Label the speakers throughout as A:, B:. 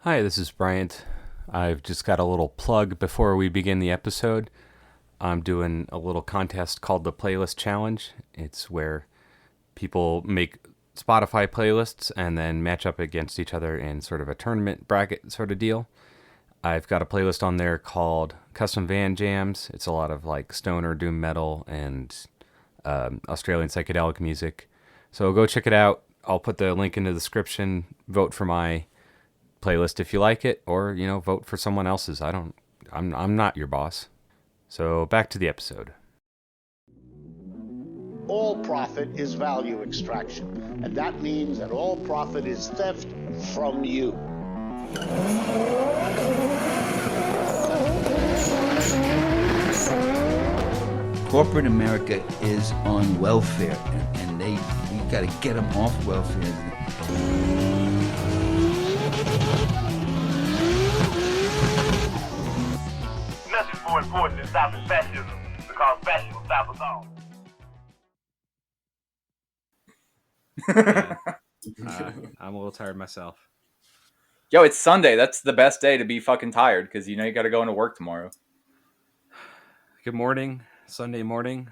A: Hi, this is Bryant. I've just got a little plug before we begin the episode. I'm doing a little contest called the Playlist Challenge. It's where people make Spotify playlists and then match up against each other in sort of a tournament bracket sort of deal. I've got a playlist on there called Custom Van Jams. It's a lot of like stoner, doom metal, and Australian psychedelic music. So go check it out. I'll put the link in the description. Vote for my playlist if you like it, or vote for someone else's. I'm not your boss. So back to the episode.
B: All profit is value extraction, and that means that all profit is theft from you.
C: Corporate America is on welfare, and we got to get them off welfare.
D: Nothing's more important than stopping fascism, because fascism will stop us all.
A: I'm a little tired myself.
E: Yo, it's Sunday. That's the best day to be fucking tired because you got to go into work tomorrow.
A: Good morning, Sunday morning.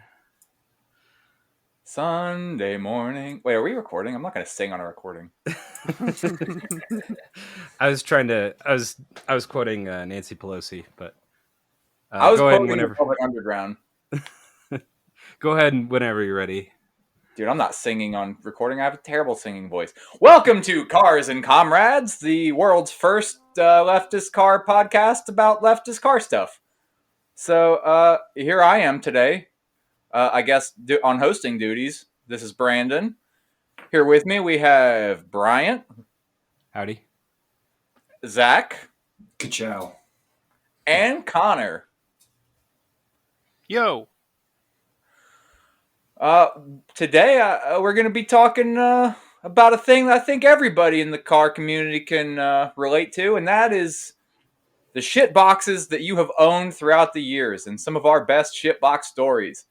E: Sunday morning. Wait, are we recording? I'm not going to sing on a recording.
A: I was quoting Nancy Pelosi, but
E: I was
A: go ahead
E: quoting
A: whenever.
E: Republic Underground.
A: Go ahead whenever you're ready.
E: Dude, I'm not singing on recording. I have a terrible singing voice. Welcome to Cars and Comrades, the world's first leftist car podcast about leftist car stuff. So here I am today, I guess, on hosting duties. This is Brandon. Here with me, we have Bryant.
A: Howdy.
E: Zach.
F: Ka-chow.
E: And Connor.
G: Yo.
E: Today we're going to be talking about a thing that I think everybody in the car community can relate to, and that is the shit boxes that you have owned throughout the years and some of our best shit box stories.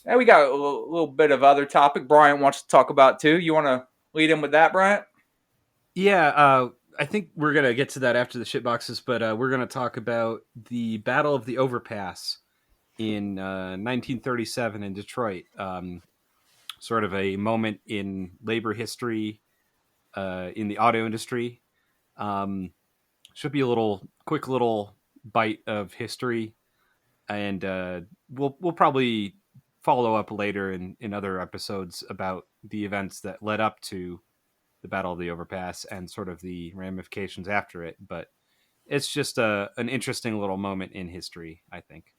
E: And we got a little bit of other topic Brian wants to talk about too. You want to lead in with that, Bryant?
A: Yeah, I think we're going to get to that after the shitboxes, but we're going to talk about the Battle of the Overpass in 1937 in Detroit. Sort of a moment in labor history in the auto industry. Should be a quick little bite of history, and we'll probably follow up later in other episodes about the events that led up to the Battle of the Overpass and sort of the ramifications after it. But it's just an interesting little moment in history, I think.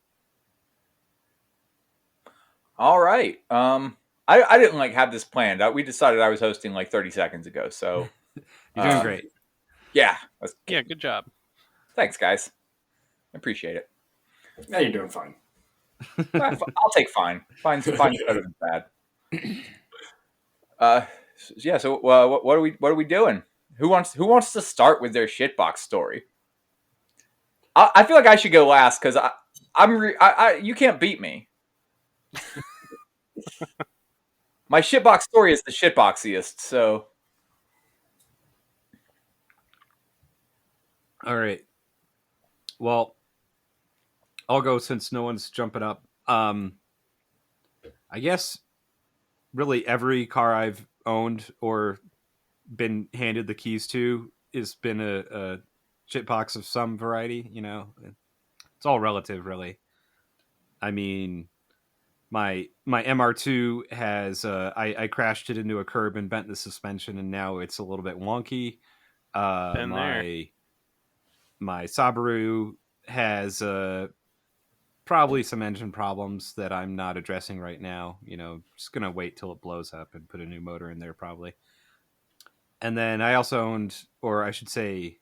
E: All right. I didn't have this planned. We decided I was hosting 30 seconds ago. So
A: you're doing great.
E: Yeah.
G: Yeah, good job.
E: Thanks, guys. I appreciate it.
F: Yeah, you're doing fine.
E: I'll take fine. Fine's better than bad. Yeah. So what are we doing? Who wants to start with their shitbox story? I feel like I should go last because you can't beat me. My shitbox story is the shitboxiest. So.
A: All right. Well, I'll go since no one's jumping up. I guess really every car I've owned or been handed the keys to has been a shitbox of some variety. It's all relative, really. I mean, my MR2 has I crashed it into a curb and bent the suspension, and now it's a little bit wonky. My Subaru has probably some engine problems that I'm not addressing right now. Just gonna wait till it blows up and put a new motor in there probably. And then I also owned, or I should say,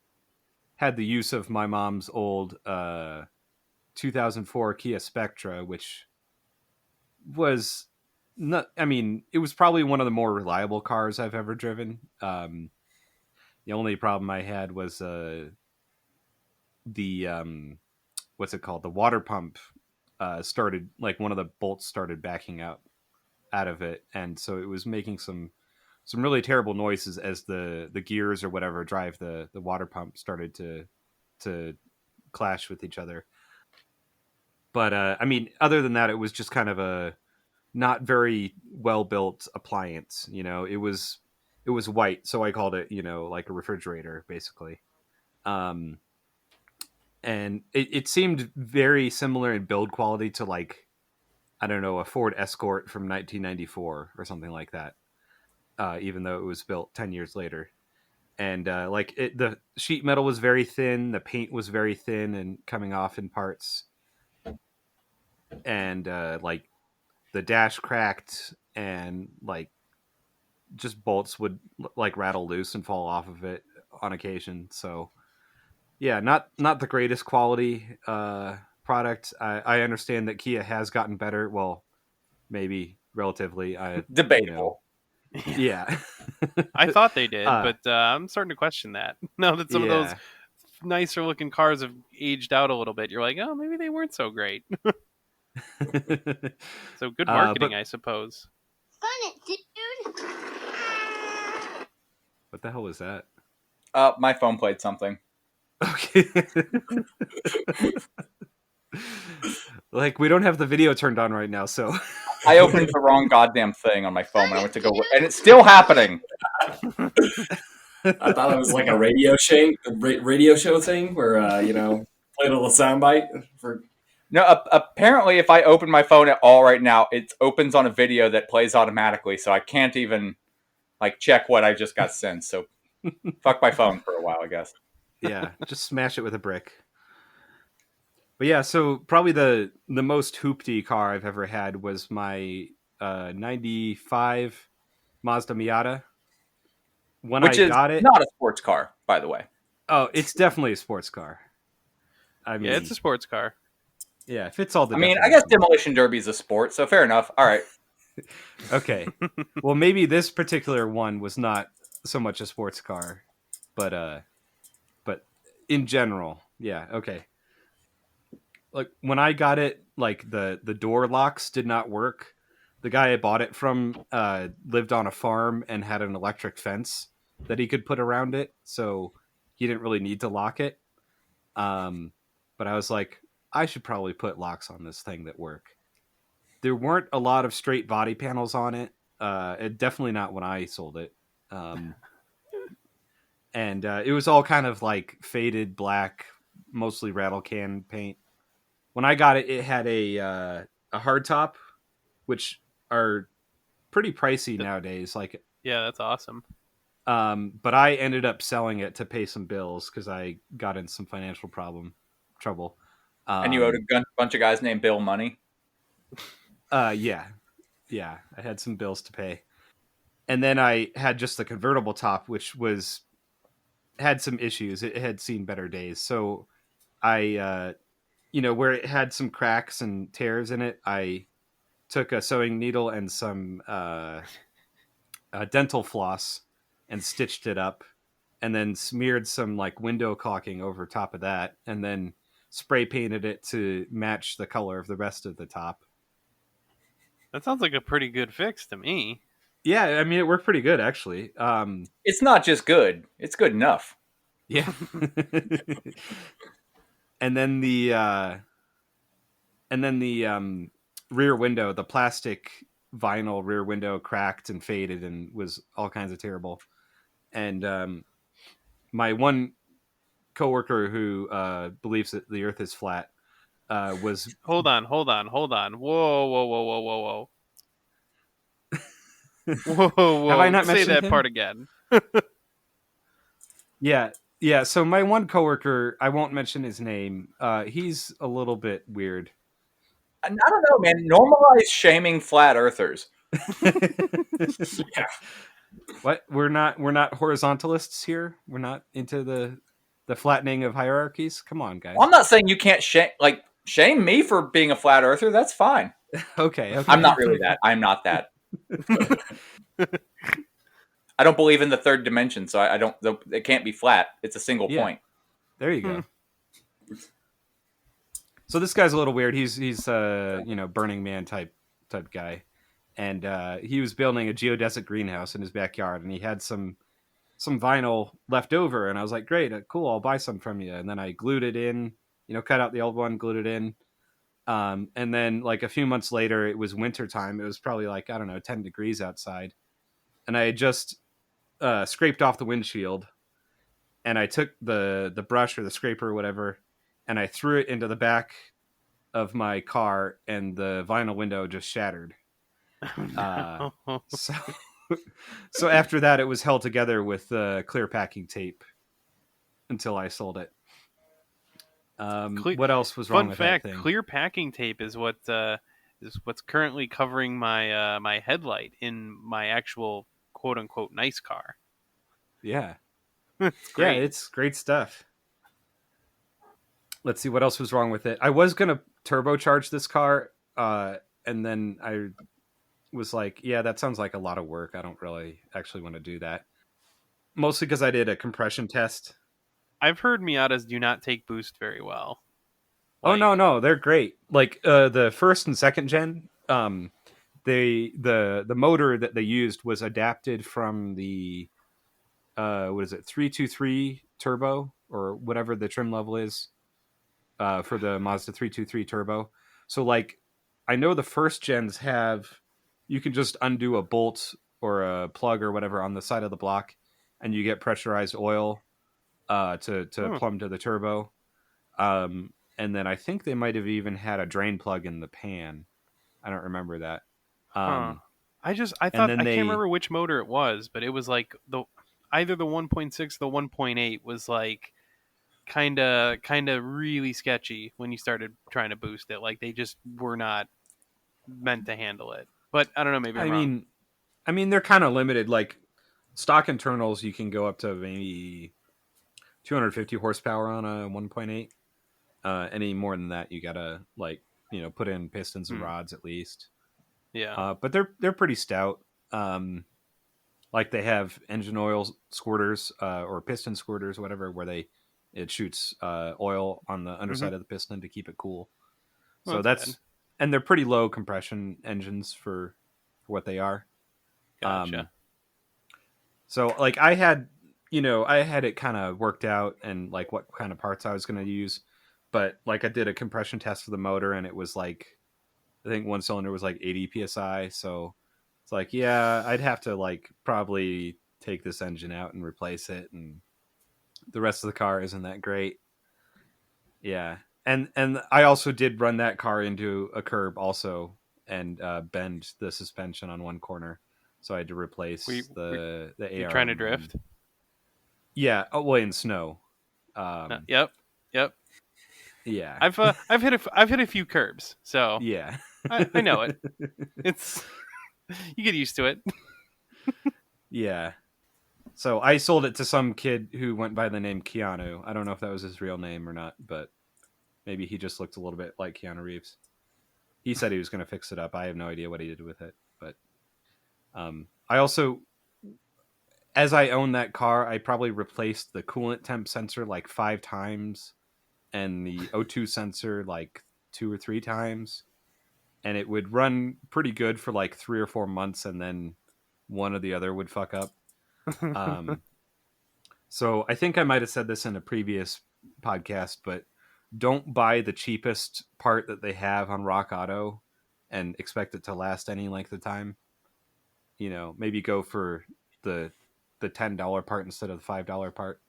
A: had the use of my mom's old 2004 Kia Spectra, which was not. I mean, it was probably one of the more reliable cars I've ever driven. The only problem I had was the what's it called? The water pump one of the bolts started backing out of it, and so it was making some some really terrible noises as the gears or whatever drive the water pump started to clash with each other. But I mean, other than that, it was just kind of a not very well built appliance. It was white, so I called it like a refrigerator basically. Um, and it seemed very similar in build quality to, like, I don't know, a Ford Escort from 1994 or something like that. Even though it was built 10 years later. And the sheet metal was very thin, the paint was very thin and coming off in parts, and like the dash cracked, and like just bolts would like rattle loose and fall off of it on occasion. So yeah, not the greatest quality product. I understand that Kia has gotten better. Well, maybe relatively.
E: Debatable.
A: Yeah.
G: I thought they did,
A: Uh,
G: but I'm starting to question that. Now that some of those
A: yeah.
G: nicer looking cars have aged out a little bit, you're like, oh, maybe they weren't so great. So good marketing,
A: but
G: I suppose.
H: Fun it, dude.
A: what the hell was that?
E: My phone played something.
A: Okay. Like, we don't have the video turned on right now, so
E: I opened the wrong goddamn thing on my phone when I went to go, and it's still happening.
F: I thought it was like a radio show thing where play a little soundbite for.
E: No, apparently, if I open my phone at all right now, it opens on a video that plays automatically, so I can't even like check what I just got sent. So, fuck my phone for a while, I guess.
A: yeah, just smash it with a brick. But yeah, so probably the most hoopty car I've ever had was my 95 Mazda Miata. When
E: Which
A: I
E: is
A: got it,
E: not a sports car, by the way.
A: oh, it's definitely a sports car. I mean,
G: Yeah, it's a sports car.
A: yeah, it fits all the
E: I mean, I guess
A: definitions.
E: Demolition Derby is a sport, so fair enough. All right.
A: Okay. Well, maybe this particular one was not so much a sports car, but in general, yeah, okay. Like, when I got it, like the door locks did not work. The guy I bought it from lived on a farm and had an electric fence that he could put around it, so he didn't really need to lock it. But I was like, I should probably put locks on this thing that work. There weren't a lot of straight body panels on it. Definitely not when I sold it. And it was all kind of like faded black, mostly rattle can paint. When I got it, it had a hard top, which are pretty pricey nowadays. Like,
G: Yeah, that's awesome.
A: but I ended up selling it to pay some bills because I got in some financial trouble.
E: And you owed a bunch of guys named Bill money.
A: Yeah, I had some bills to pay, and then I had just the convertible top, which had some issues. It had seen better days, so I, where it had some cracks and tears in it, I took a sewing needle and some dental floss and stitched it up, and then smeared some like window caulking over top of that, and then spray painted it to match the color of the rest of the top.
G: That sounds like a pretty good fix to me.
A: Yeah, I mean, it worked pretty good actually.
E: It's not just good; it's good enough.
A: Yeah. and then the rear window, the plastic vinyl rear window cracked and faded and was all kinds of terrible. And my one coworker who believes that the earth is flat was
G: Hold on. Whoa. Whoa.
A: Have I not
G: Say
A: mentioned
G: that
A: him?
G: part again.
A: Yeah, so my one coworker, I won't mention his name, he's a little bit weird.
E: I don't know, man. Normalize shaming flat earthers.
F: Yeah.
A: What? We're not horizontalists here. We're not into the flattening of hierarchies. Come on, guys.
E: Well, I'm not saying you can't shame me for being a flat earther. That's fine.
A: Okay.
E: I'm not really that. I'm not that. I don't believe in the third dimension, so I don't. It can't be flat. It's a single point.
A: There you go. So this guy's a little weird. He's Burning Man type guy, and he was building a geodesic greenhouse in his backyard, and he had some vinyl left over, and I was like, great, cool, I'll buy some from you. And then I glued it in, cut out the old one, glued it in. And then like a few months later, it was winter time. It was probably like, I don't know, 10 degrees outside. And I had just scraped off the windshield, and I took the brush or the scraper or whatever, and I threw it into the back of my car, and the vinyl window just shattered. So so after that, it was held together with clear packing tape until I sold it. What else was wrong
G: Fun
A: with
G: fact:
A: that thing?
G: clear packing tape is what's currently covering my my headlight in my actual quote unquote nice car.
A: Yeah,
G: It's great.
A: yeah, it's great stuff. Let's see what else was wrong with it. I was gonna turbocharge this car, and then I was like, yeah, that sounds like a lot of work. I don't really actually want to do that. Mostly because I did a compression test.
G: I've heard Miatas do not take boost very well.
A: Oh no, they're great. Like the first and second gen, the motor that they used was adapted from the what is it, 323 turbo or whatever the trim level is for the Mazda 323 turbo. So like I know the first gens have, you can just undo a bolt or a plug or whatever on the side of the block, and you get pressurized oil to plumb to the turbo. And then I think they might have even had a drain plug in the pan. I don't remember that.
G: I thought I can't remember which motor it was, but it was like either the 1.6 or the 1.8 was like kind of really sketchy when you started trying to boost it. Like they just were not meant to handle it. But I don't know, maybe I'm wrong.
A: I mean they're kind of limited. Like stock internals, you can go up to maybe 250 horsepower on a 1.8. Any more than that, you gotta put in pistons and rods at least.
G: Yeah.
A: But they're pretty stout. Like they have engine oil squirters or piston squirters, whatever, where it shoots oil on the underside of the piston to keep it cool. So that's and they're pretty low compression engines for what they are.
G: Gotcha.
A: So like I had it kind of worked out and like what kind of parts I was going to use, but like I did a compression test for the motor, and it was like, I think one cylinder was like 80 psi. So it's like, yeah, I'd have to like probably take this engine out and replace it, and the rest of the car isn't that great. Yeah, and I also did run that car into a curb also, and bend the suspension on one corner, so I had to replace the AR.
G: You're trying to drift?
A: Yeah. Oh, well, in snow.
G: Yep.
A: Yeah.
G: I've hit a few curbs, so
A: yeah,
G: I know it. It's you get used to it.
A: Yeah. So I sold it to some kid who went by the name Keanu. I don't know if that was his real name or not, but maybe he just looked a little bit like Keanu Reeves. He said he was going to fix it up. I have no idea what he did with it, but I also, as I own that car, I probably replaced the coolant temp sensor like 5 times and the O2 sensor like 2 or 3 times, and it would run pretty good for like 3 or 4 months, and then one or the other would fuck up. So I think I might have said this in a previous podcast, but don't buy the cheapest part that they have on Rock Auto and expect it to last any length of time. Maybe go for the $10 part instead of the $5 part.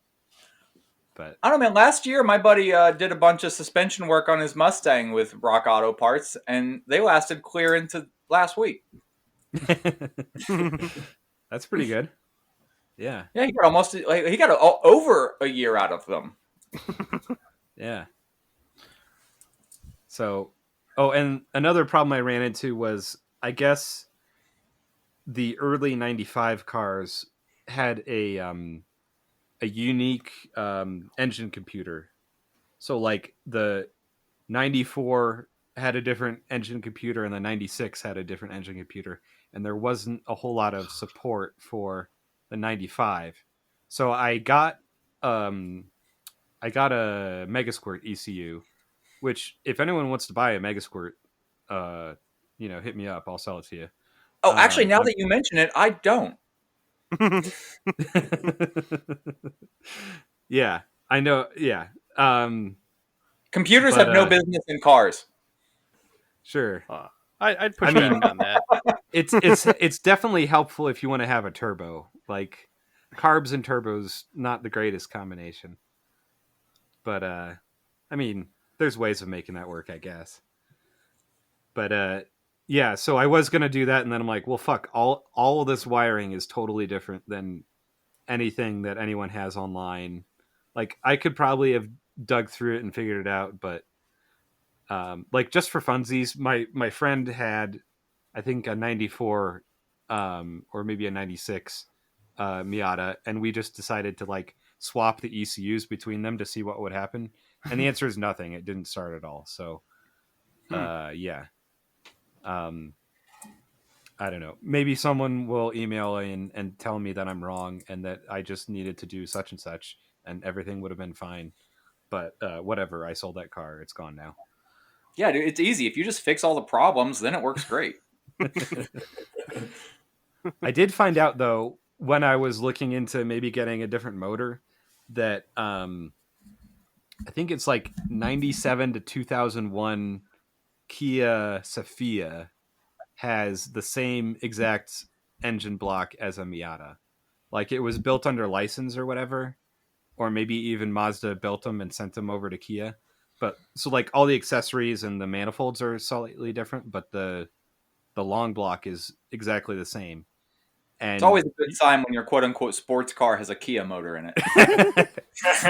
A: But
E: I don't know, man. Last year, my buddy did a bunch of suspension work on his Mustang with Rock Auto parts, and they lasted clear into last week.
A: That's pretty good. Yeah.
E: Yeah, he got over a year out of them.
A: Yeah. So, and another problem I ran into was, I guess the early 95 cars had a unique engine computer. So like the 94 had a different engine computer and the 96 had a different engine computer, and there wasn't a whole lot of support for the 95. So I got a Megasquirt ECU, which if anyone wants to buy a Megasquirt, hit me up, I'll sell it to you.
E: Oh, actually, now that you mention it, I don't.
A: Yeah, I know. Yeah.
E: Computers have no business in cars.
A: Sure.
G: I'd push back on that.
A: It's definitely helpful if you want to have a turbo. Like carbs and turbos, not the greatest combination. But I mean, there's ways of making that work, I guess. But yeah, so I was gonna do that, and then I'm like, well, fuck, all of this wiring is totally different than anything that anyone has online. Like I could probably have dug through it and figured it out, but like just for funsies, my friend had, I think, a 94 or maybe a 96 Miata, and we just decided to like swap the ECUs between them to see what would happen, and the answer is nothing. It didn't start at all. So yeah. I don't know. Maybe someone will email in and tell me that I'm wrong and that I just needed to do such and such and everything would have been fine. But whatever, I sold that car. It's gone now.
E: Yeah, dude, it's easy. If you just fix all the problems, then it works great.
A: I did find out, though, when I was looking into maybe getting a different motor, that I think it's like 97 to 2001 Kia Sophia has the same exact engine block as a Miata. Like it was built under license or whatever, or maybe even Mazda built them and sent them over to Kia. But so like all the accessories and the manifolds are slightly different, but the long block is exactly the same. And
E: it's always a good sign when your quote unquote sports car has a Kia motor in it.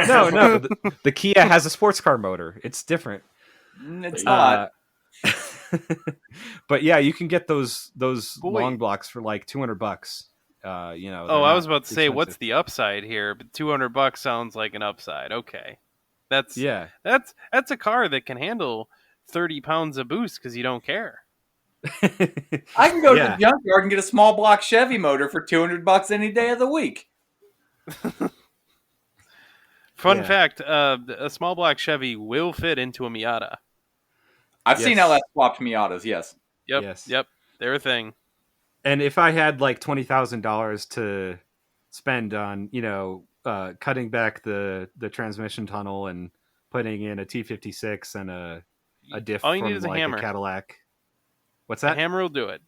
A: No, the Kia has a sports car motor. It's different.
E: It's not.
A: But yeah, you can get those long blocks for like $200. You know.
G: Oh, I was about to say, what's the upside here? But $200 sounds like an upside. Okay, that's a car that can handle 30 pounds of boost because you don't care.
E: I can go to the junkyard and get a small block Chevy motor for $200 any day of the week.
G: Fun fact: a small block Chevy will fit into a Miata.
E: I've seen LS swapped Miatas. Yes.
G: Yep. They're a thing.
A: And if I had like $20,000 to spend on, cutting back the transmission tunnel and putting in a T56 and a diff
G: all you
A: from
G: need is
A: like
G: a hammer.
A: Cadillac. What's that?
G: A hammer will do it.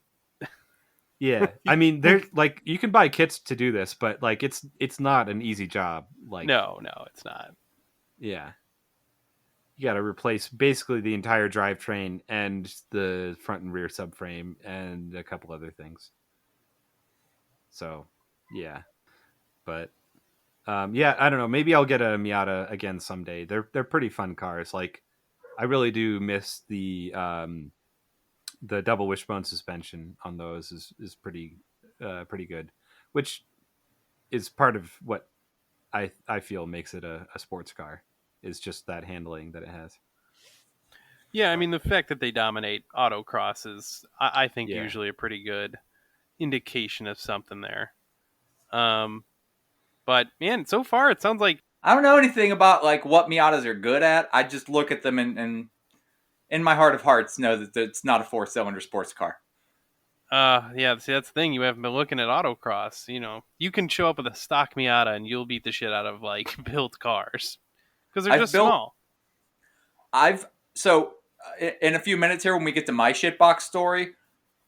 A: Yeah, I mean, there's like you can buy kits to do this, but like it's not an easy job. Like
G: no, it's not.
A: Yeah. You got to replace basically the entire drivetrain and the front and rear subframe and a couple other things. So, yeah. But, yeah, I don't know. Maybe I'll get a Miata again someday. They're pretty fun cars. Like, I really do miss the double wishbone suspension on those is pretty good, which is part of what I feel makes it a sports car. Is just that handling that it has.
G: Yeah, I mean, the fact that they dominate autocross is, I think, usually a pretty good indication of something there. But, man, so far it sounds like...
E: I don't know anything about like what Miatas are good at. I just look at them and in my heart of hearts know that it's not a 4-cylinder sports car.
G: Yeah, see, that's the thing. You haven't been looking at autocross. You can show up with a stock Miata and you'll beat the shit out of, like, built cars. Because they're just small.
E: In a few minutes here, when we get to my shitbox story,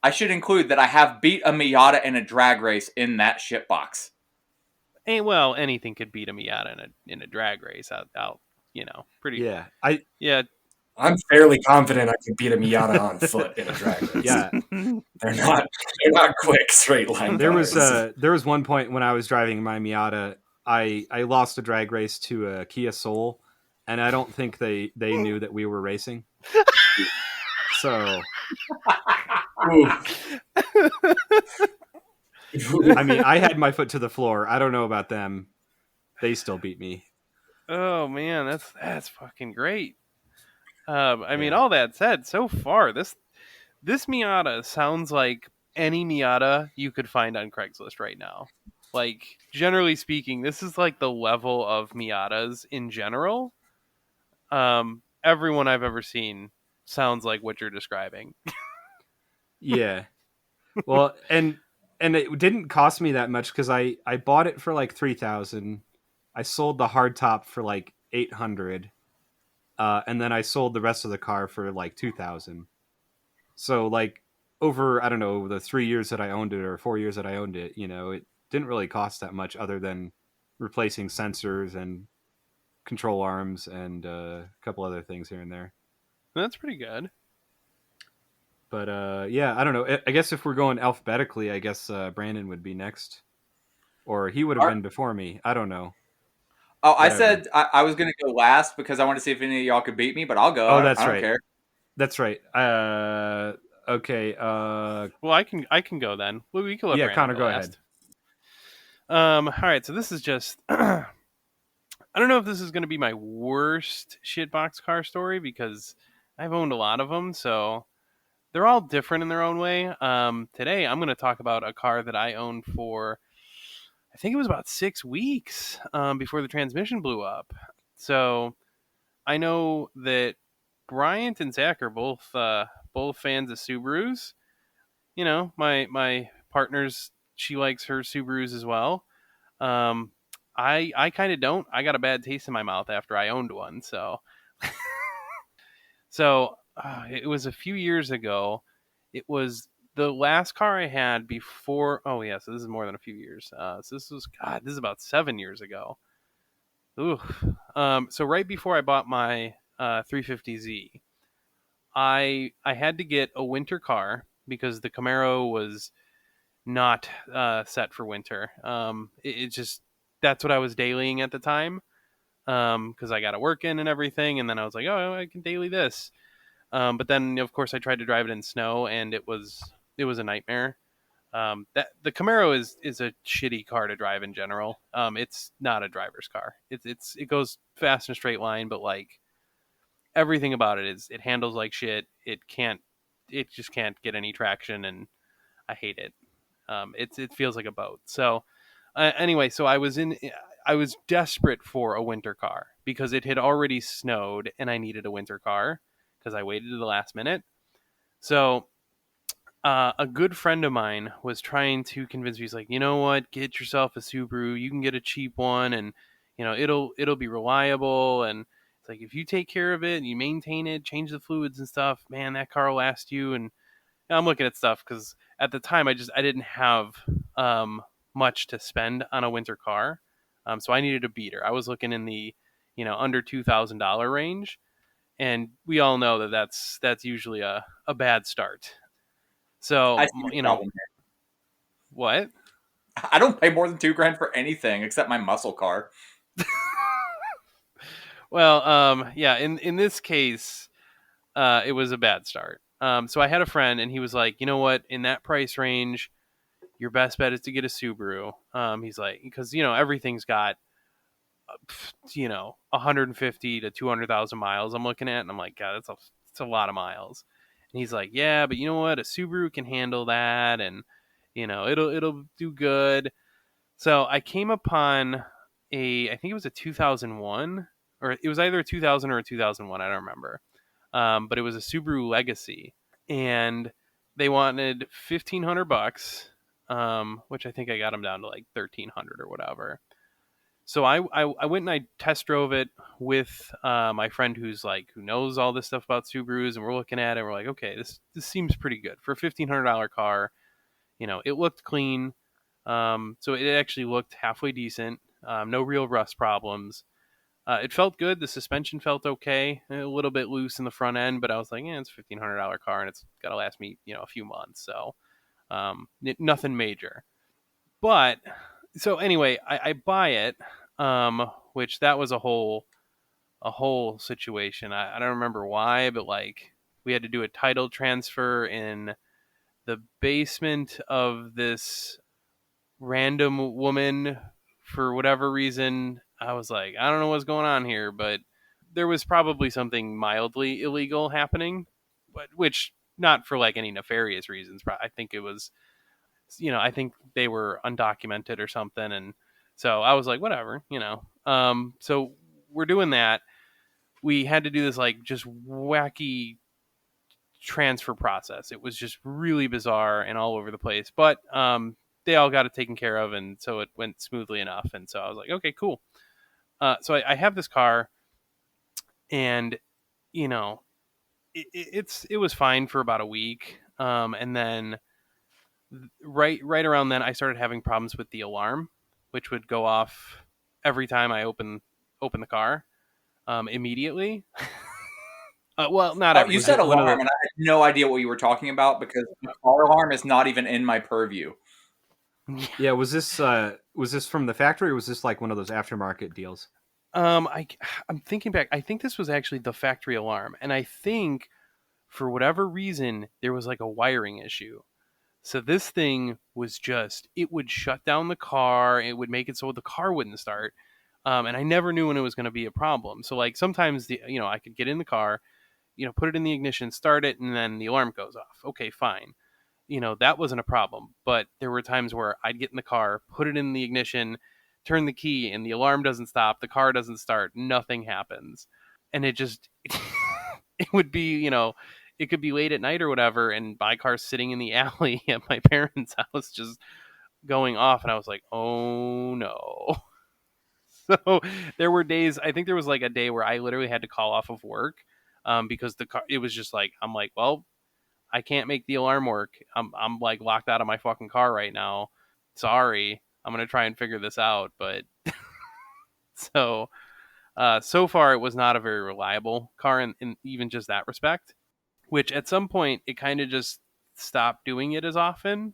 E: I should include that I have beat a Miata in a drag race in that shitbox.
G: Well, anything could beat a Miata in a drag race. Out, pretty.
A: Yeah,
F: I'm fairly confident I could beat a Miata on foot in a drag race.
A: Yeah,
F: they're not quick straight line.
A: There was one point when I was driving my Miata. I lost a drag race to a Kia Soul, and I don't think they knew that we were racing. So, I mean, I had my foot to the floor. I don't know about them. They still beat me.
G: Oh man, that's fucking great. I mean, all that said, so far this Miata sounds like any Miata you could find on Craigslist right now. Like, generally speaking, this is like the level of Miatas in general. Everyone I've ever seen sounds like what you're describing.
A: Yeah. Well, and it didn't cost me that much because I bought it for like 3,000. I sold the hard top for like 800, and then I sold the rest of the car for like 2,000. So like over, I don't know, the 3 years that I owned it or 4 years that I owned it, it didn't really cost that much other than replacing sensors and control arms and a couple other things here and there.
G: That's pretty good.
A: But yeah, I don't know. I guess if we're going alphabetically, I guess Brandon would be next, or he would have been before me. I don't know.
E: Oh, I
A: Whatever.
E: said I was going to go last because I want to see if any of y'all could beat me, but I'll go.
A: Oh,
E: I
A: that's
E: don't
A: right.
E: care.
A: That's right. Okay.
G: Well, I can go then. We can let
A: Yeah,
G: Brandon
A: Connor, go ahead.
G: last. All right. So this is just. I don't know if this is going to be my worst shitbox car story because I've owned a lot of them, so they're all different in their own way. Today I'm going to talk about a car that I owned for, I think it was about 6 weeks before the transmission blew up. So I know that Bryant and Zach are both fans of Subarus. My partner's, she likes her Subarus as well. Um, I kind of don't. I got a bad taste in my mouth after I owned one. So it was a few years ago. It was the last car I had before. Oh yeah, so this is more than a few years. So this is about 7 years ago. Ooh. So right before I bought my 350Z, I had to get a winter car because the Camaro was not set for winter. It just, that's what I was dailying at the time because I got to work in and everything, and then I was like, oh, I can daily this. But then of course I tried to drive it in snow, and it was a nightmare. That the Camaro is a shitty car to drive in general. It's not a driver's car. It goes fast in a straight line, but like everything about it is, it handles like shit. It just can't get any traction, and I hate it. It feels like a boat. So anyway, so I was desperate for a winter car because it had already snowed and I needed a winter car because I waited to the last minute. So a good friend of mine was trying to convince me. He's like, you know what, get yourself a Subaru. You can get a cheap one, and it'll be reliable. And it's like, if you take care of it and you maintain it, change the fluids and stuff, man, that car will last you. And I'm looking at stuff because at the time I didn't have much to spend on a winter car, so I needed a beater. I was looking in the under $2,000 range, and we all know that that's usually a bad start. So
E: I see the problem here.
G: What?
E: I don't pay more than $2,000 for anything except my muscle car.
G: Well, yeah. In this case, it was a bad start. So I had a friend, and he was like, you know what? In that price range, your best bet is to get a Subaru. He's like, because everything's got 150 to 200,000 miles. I'm looking at, and I'm like, God, that's a lot of miles. And he's like, yeah, but you know what? A Subaru can handle that, and it'll do good. So I came upon I think it was a 2001, or it was either a 2000 or a 2001. I don't remember. But it was a Subaru Legacy, and they wanted $1,500, which I think I got them down to like 1,300 or whatever. So I went and I test drove it with my friend who knows all this stuff about Subarus, and we're looking at it. And we're like, okay, this seems pretty good for a $1,500 car. It looked clean, so it actually looked halfway decent. No real rust problems. It felt good. The suspension felt okay, a little bit loose in the front end, but I was like, yeah, it's a $1,500 car, and it's got to last me a few months. So nothing major. But so anyway, I buy it, which that was a whole situation. I don't remember why, but like we had to do a title transfer in the basement of this random woman for whatever reason. I was like, I don't know what's going on here, but there was probably something mildly illegal happening, but which not for like any nefarious reasons. I think it was, I think they were undocumented or something, and so I was like, whatever. So we're doing that. We had to do this like just wacky transfer process. It was just really bizarre and all over the place, but they all got it taken care of, and so it went smoothly enough. And so I was like, okay, cool. So I have this car, and you know, it was fine for about a week, and then right around then I started having problems with the alarm, which would go off every time I open the car immediately. Well, not every.
E: You said alarm, and I had no idea what you were talking about because the car alarm is not even in my purview.
A: Yeah, was this from the factory, or was this like one of those aftermarket deals?
G: I'm thinking back. I think this was actually the factory alarm, and I think for whatever reason there was like a wiring issue. So this thing was just, it would shut down the car. It would make it so the car wouldn't start. And I never knew when it was going to be a problem. So like sometimes I could get in the car, put it in the ignition, start it, and then the alarm goes off. Okay, fine. That wasn't a problem. But there were times where I'd get in the car, put it in the ignition, turn the key, and the alarm doesn't stop. The car doesn't start. Nothing happens. And it just, it would be, it could be late at night or whatever, and my car's sitting in the alley at my parents' house just going off. And I was like, oh no. So there were days, I think there was like a day where I literally had to call off of work because the car, it was just like, I'm like, well, I can't make the alarm work. I'm like locked out of my fucking car right now. Sorry. I'm going to try and figure this out. But so far it was not a very reliable car in even just that respect, which at some point it kind of just stopped doing it as often.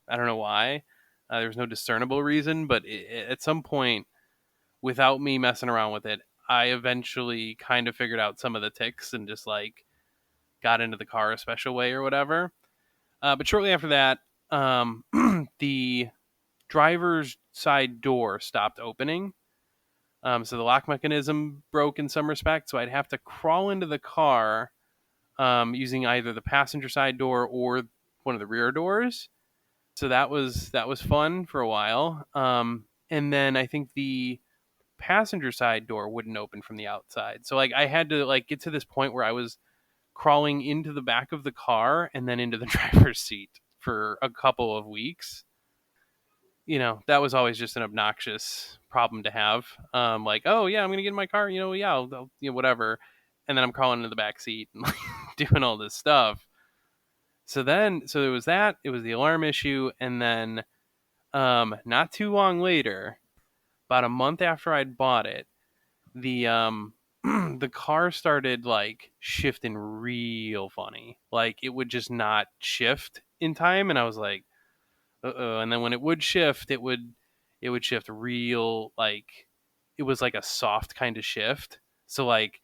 G: I don't know why. There's no discernible reason, but at some point, without me messing around with it, I eventually kind of figured out some of the ticks and just like got into the car a special way or whatever. But shortly after that, the driver's side door stopped opening. So the lock mechanism broke in some respect. So I'd have to crawl into the car using either the passenger side door or one of the rear doors. So that was fun for a while. And then I think the passenger side door wouldn't open from the outside. So like I had to like get to this point where I was crawling into the back of the car and then into the driver's seat for a couple of weeks. That was always just an obnoxious problem to have. Like, oh yeah, I'm gonna get in my car. I'll whatever. And then I'm crawling into the back seat and like, doing all this stuff. So it was that. It was the alarm issue, and then not too long later, about a month after I'd bought it, the the car started like shifting real funny. Like it would just not shift in time, and I was like, uh-oh. And then when it would shift, it would shift real, like it was like a soft kind of shift. So like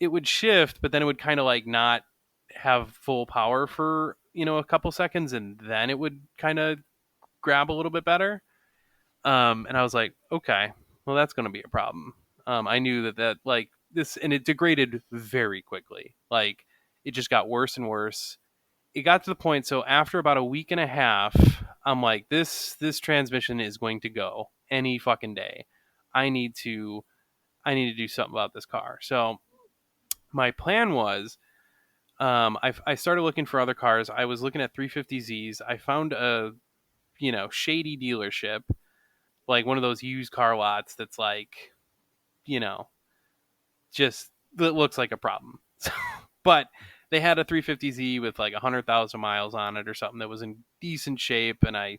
G: it would shift, but then it would kind of like not have full power for a couple seconds, and then it would kind of grab a little bit better. And I was like, okay, well that's going to be a problem. I knew that like this, and it degraded very quickly. Like it just got worse and worse. It got to the point, so after about a week and a half, I'm like, this transmission is going to go any fucking day. I need to do something about this car. So my plan was, I started looking for other cars. I was looking at 350Zs. I found a shady dealership, like one of those used car lots that's like, just that looks like a problem. But they had a 350Z with like 100,000 miles on it or something that was in decent shape, and I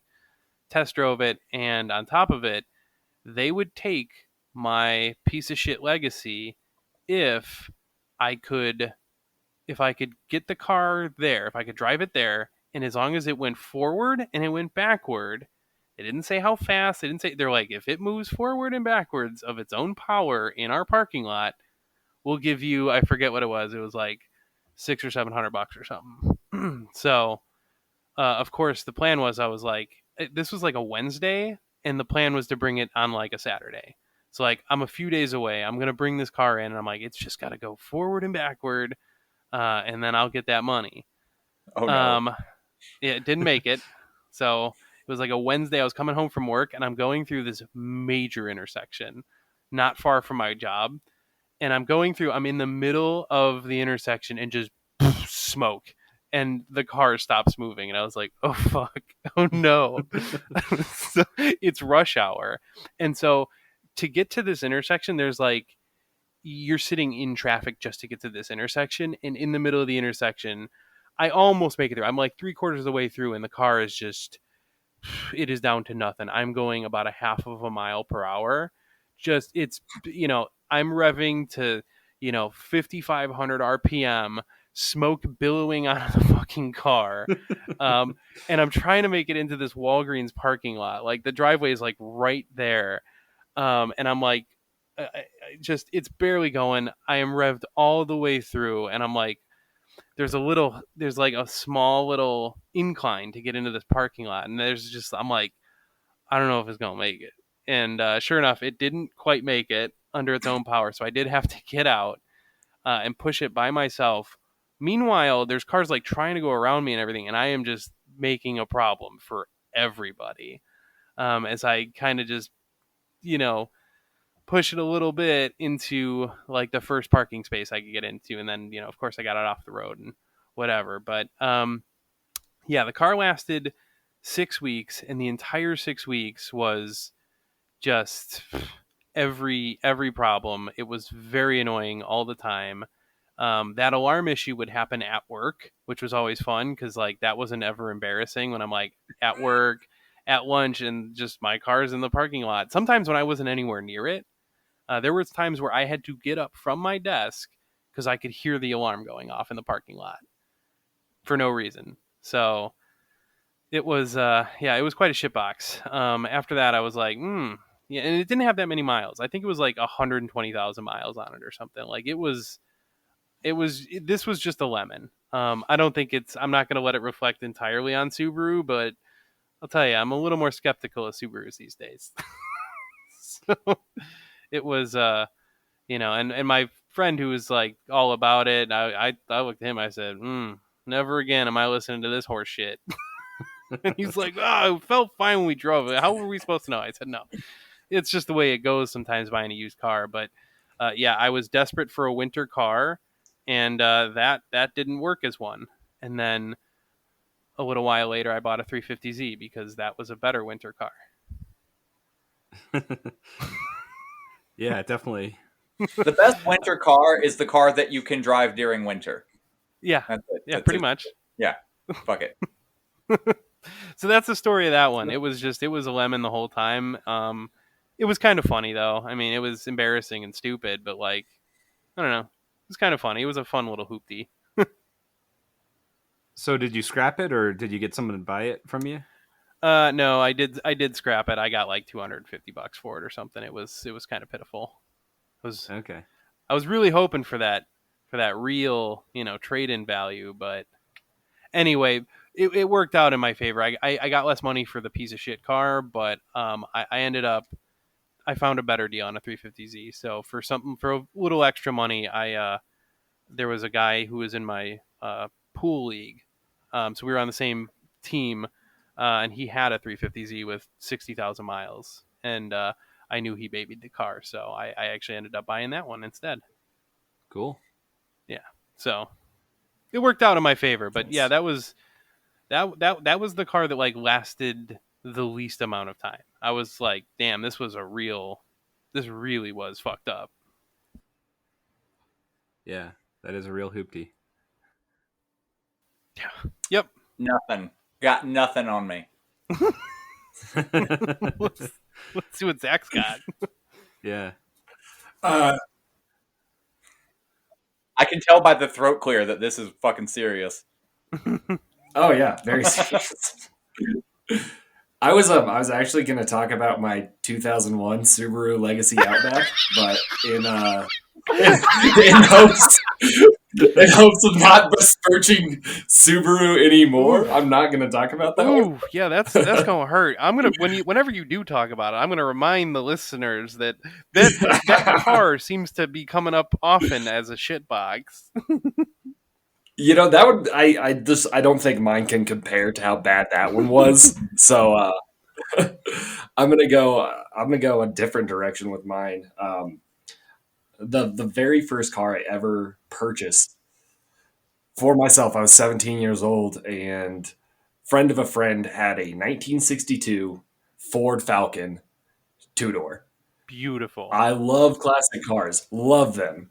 G: test drove it. And on top of it, they would take my piece of shit Legacy if I could get the car there, if I could drive it there, and as long as it went forward and it went backward, they didn't say how fast. They're like, if it moves forward and backwards of its own power in our parking lot, we'll give you, I forget what it was. It was like $600 or $700 or something. So, of course, the plan was, I was like, this was like a Wednesday, and the plan was to bring it on like a Saturday. So like, I'm a few days away. I'm going to bring this car in, and I'm like, it's just got to go forward and backward. And then I'll get that money.
E: Oh no.
G: Yeah, it didn't make it. So it was like a Wednesday. I was coming home from work, and I'm going through this major intersection not far from my job. And I'm in the middle of the intersection, and just smoke. And the car stops moving, and I was like, "Oh fuck! Oh no!" So, it's rush hour, and so to get to this intersection, there's like you're sitting in traffic just to get to this intersection, and in the middle of the intersection, I almost make it through. I'm like 3/4 of the way through, and the car is just it is down to nothing. I'm going about a half of a mile per hour. Just it's I'm revving to 5,500 RPM, smoke billowing out of the fucking car, and I'm trying to make it into this Walgreens parking lot. Like the driveway is like right there, and I'm like, it's barely going. I am revved all the way through, and I'm like, there's like a small little incline to get into this parking lot, and I'm like, I don't know if it's gonna make it. And sure enough, it didn't quite make it under its own power, so I did have to get out and push it by myself. Meanwhile, there's cars like trying to go around me and everything, and I am just making a problem for everybody as I kind of just push it a little bit into like the first parking space I could get into, and then of course I got it off the road and whatever. But yeah, the car lasted 6 weeks, and the entire 6 weeks was just every problem. It was very annoying all the time. That alarm issue would happen at work, which was always fun because like that wasn't ever embarrassing when I'm like at work, at lunch, and just my car's in the parking lot. Sometimes when I wasn't anywhere near it, there was times where I had to get up from my desk because I could hear the alarm going off in the parking lot for no reason. So it was, it was quite a shitbox. After that, I was like, yeah, and it didn't have that many miles. I think it was like 120,000 miles on it or something. Like this was just a lemon. I don't think I'm not going to let it reflect entirely on Subaru, but I'll tell you, I'm a little more skeptical of Subarus these days. So it was, and my friend who was like all about it, I looked at him, I said, never again am I listening to this horse shit. And he's like, it felt fine when we drove it. How were we supposed to know? I said, no, it's just the way it goes sometimes buying a used car. But yeah, I was desperate for a winter car, and that didn't work as one. And then a little while later, I bought a 350Z because that was a better winter car.
A: Yeah, definitely.
E: The best winter car is the car that you can drive during winter.
G: Yeah. That's pretty much.
E: Yeah. Fuck it.
G: So that's the story of that one. It was a lemon the whole time. It was kind of funny though. I mean, it was embarrassing and stupid, but like, I don't know. It was kind of funny. It was a fun little hoopty.
A: So did you scrap it, or did you get someone to buy it from you?
G: No, I did scrap it. I got like $250 for it or something. It was kind of pitiful.
A: Okay.
G: I was really hoping for that real, trade-in value, but anyway, it worked out in my favor. I got less money for the piece of shit car, but I ended up, I found a better deal on a 350Z. So for a little extra money, there was a guy who was in my pool league. So we were on the same team, and he had a 350Z with 60,000 miles, and I knew he babied the car, so I actually ended up buying that one instead.
A: Cool.
G: Yeah. So it worked out in my favor, but yeah, that was the car that like lasted the least amount of time. I was like, damn, this really was fucked up.
A: Yeah, that is a real hoopty.
G: Yeah. Yep.
E: Nothing. Got nothing on me.
G: Let's see what Zach's got.
A: Yeah.
E: I can tell by the throat clear that this is fucking serious.
F: Oh yeah, very serious. I was actually going to talk about my 2001 Subaru Legacy Outback, but in hopes of not besmirching Subaru anymore, I'm not going to talk about that.
G: Ooh, yeah, that's gonna hurt. I'm gonna whenever you do talk about it, I'm gonna remind the listeners that car seems to be coming up often as a shitbox.
F: That would I don't think mine can compare to how bad that one was. So I'm gonna go a different direction with mine. The very first car I ever purchased for myself, I was 17 years old, and friend of a friend had a 1962 Ford Falcon 2-door.
G: Beautiful.
F: I love classic cars. Love them.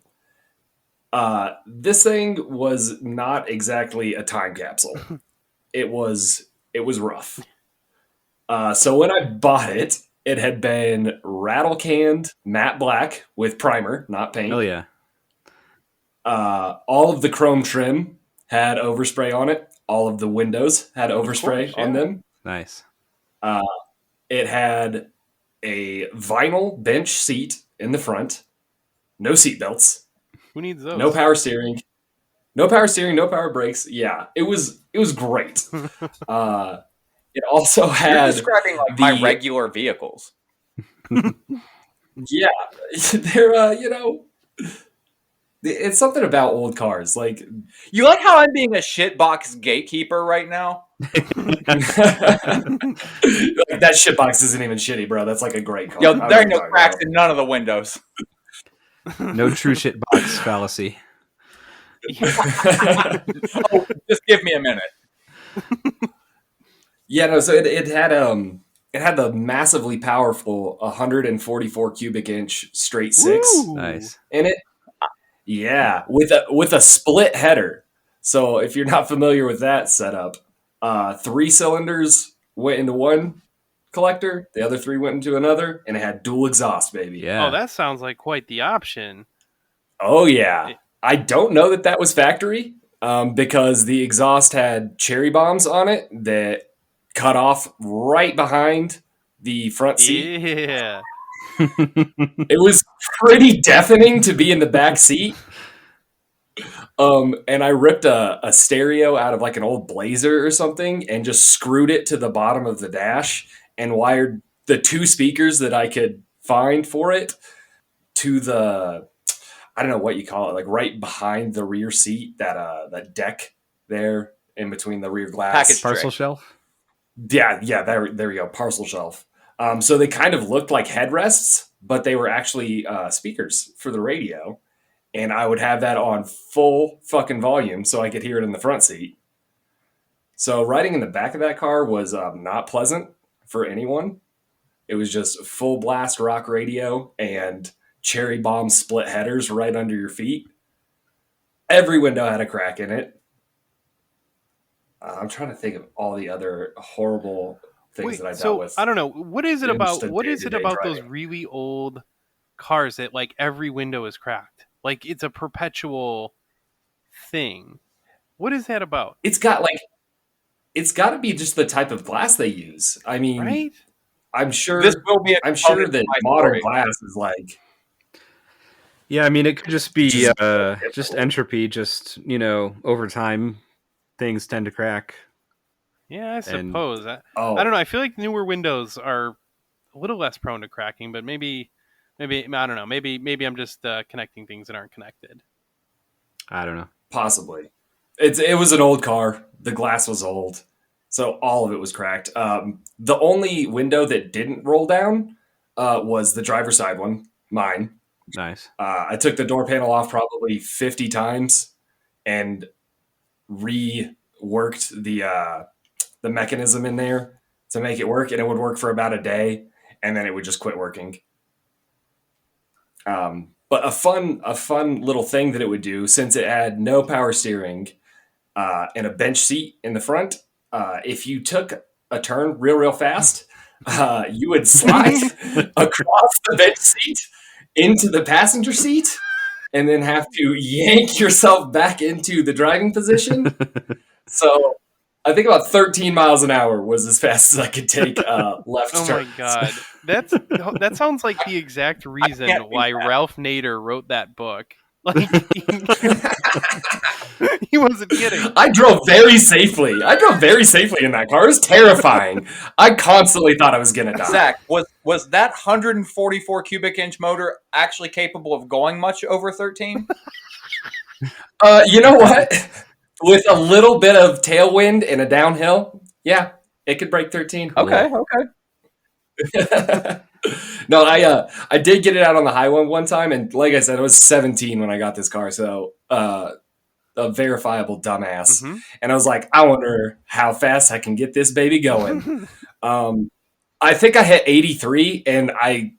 F: This thing was not exactly a time capsule. It was rough. So when I bought it, it had been rattle canned matte black with primer, not paint.
A: Oh yeah.
F: All of the chrome trim had overspray on it. All of the windows had overspray on them.
A: Nice.
F: It had a vinyl bench seat in the front. No seat belts.
G: Who needs those?
F: No power steering. No power steering, no power brakes. Yeah, it was great. It also had.
E: You're describing like my regular vehicles.
F: Yeah, they're it's something about old cars. Like,
E: you like how I'm being a shitbox gatekeeper right now?
F: That shitbox isn't even shitty, bro. That's like a great car.
E: Yo, there ain't no cracks in none of the windows.
A: No true shitbox fallacy.
E: Oh, just give me a minute.
F: Yeah, no. So it had the massively powerful 144 cubic inch straight six.
G: Ooh.
A: Nice.
F: In it. Yeah, with a split header. So if you're not familiar with that setup, 3 cylinders went into one collector, the other 3 went into another, and it had dual exhaust, baby.
A: Yeah.
G: Oh, that sounds like quite the option.
F: Oh yeah. I don't know that was factory, because the exhaust had cherry bombs on it that cut off right behind the front seat.
G: Yeah.
F: It was pretty deafening to be in the back seat. And I ripped a stereo out of like an old Blazer or something and just screwed it to the bottom of the dash and wired the 2 speakers that I could find for it to the, I don't know what you call it, like right behind the rear seat, that deck there in between the rear glass.
E: Package
A: Parcel
E: tray.
A: shelf?
F: Yeah, there we go, parcel shelf. So they kind of looked like headrests, but they were actually speakers for the radio. And I would have that on full fucking volume so I could hear it in the front seat. So riding in the back of that car was not pleasant for anyone. It was just full blast rock radio and cherry bomb split headers right under your feet. Every window had a crack in it. I'm trying to think of all the other horrible things that I dealt with.
G: I don't know. What is it about
F: day-to-day
G: those
F: driving.
G: really old cars that like every window is cracked? Like it's a perpetual thing. What is that about?
F: It's got to be just the type of glass they use. I mean,
G: Right?
F: I'm sure
E: This will be.
F: I'm sure that modern glass is like.
A: Yeah, I mean, it could just be
F: Just
A: just entropy. Just over time, things tend to crack.
G: Yeah, I suppose. I
F: Oh,
G: don't know. I feel like newer windows are a little less prone to cracking, but maybe I don't know. Maybe I'm just connecting things that aren't connected.
A: I don't know.
F: possibly. It was an old car. The glass was old, so all of it was cracked. The only window that didn't roll down was the driver's side one, mine.
A: Nice.
F: I took the door panel off probably 50 times and reworked the mechanism in there to make it work, and it would work for about a day, and then it would just quit working. But a fun little thing that it would do, since it had no power steering and a bench seat in the front, if you took a turn real fast, you would slide across the bench seat into the passenger seat and then have to yank yourself back into the driving position. So I think about 13 miles an hour was as fast as I could take left
G: Oh
F: turns.
G: my god, that sounds like the exact reason why Ralph Nader wrote that book. Like he wasn't kidding.
F: I drove very safely in that car. It was terrifying. I constantly thought I was gonna die.
E: Zach, was that 144 cubic inch motor actually capable of going much over 13?
F: You know what? With a little bit of tailwind and a downhill, yeah, it could break 13.
E: Okay.
F: No, I did get it out on the highway one time, and like I said, I was 17 when I got this car, so a verifiable dumbass. Mm-hmm. And I was like, I wonder how fast I can get this baby going. I think I hit 83, and I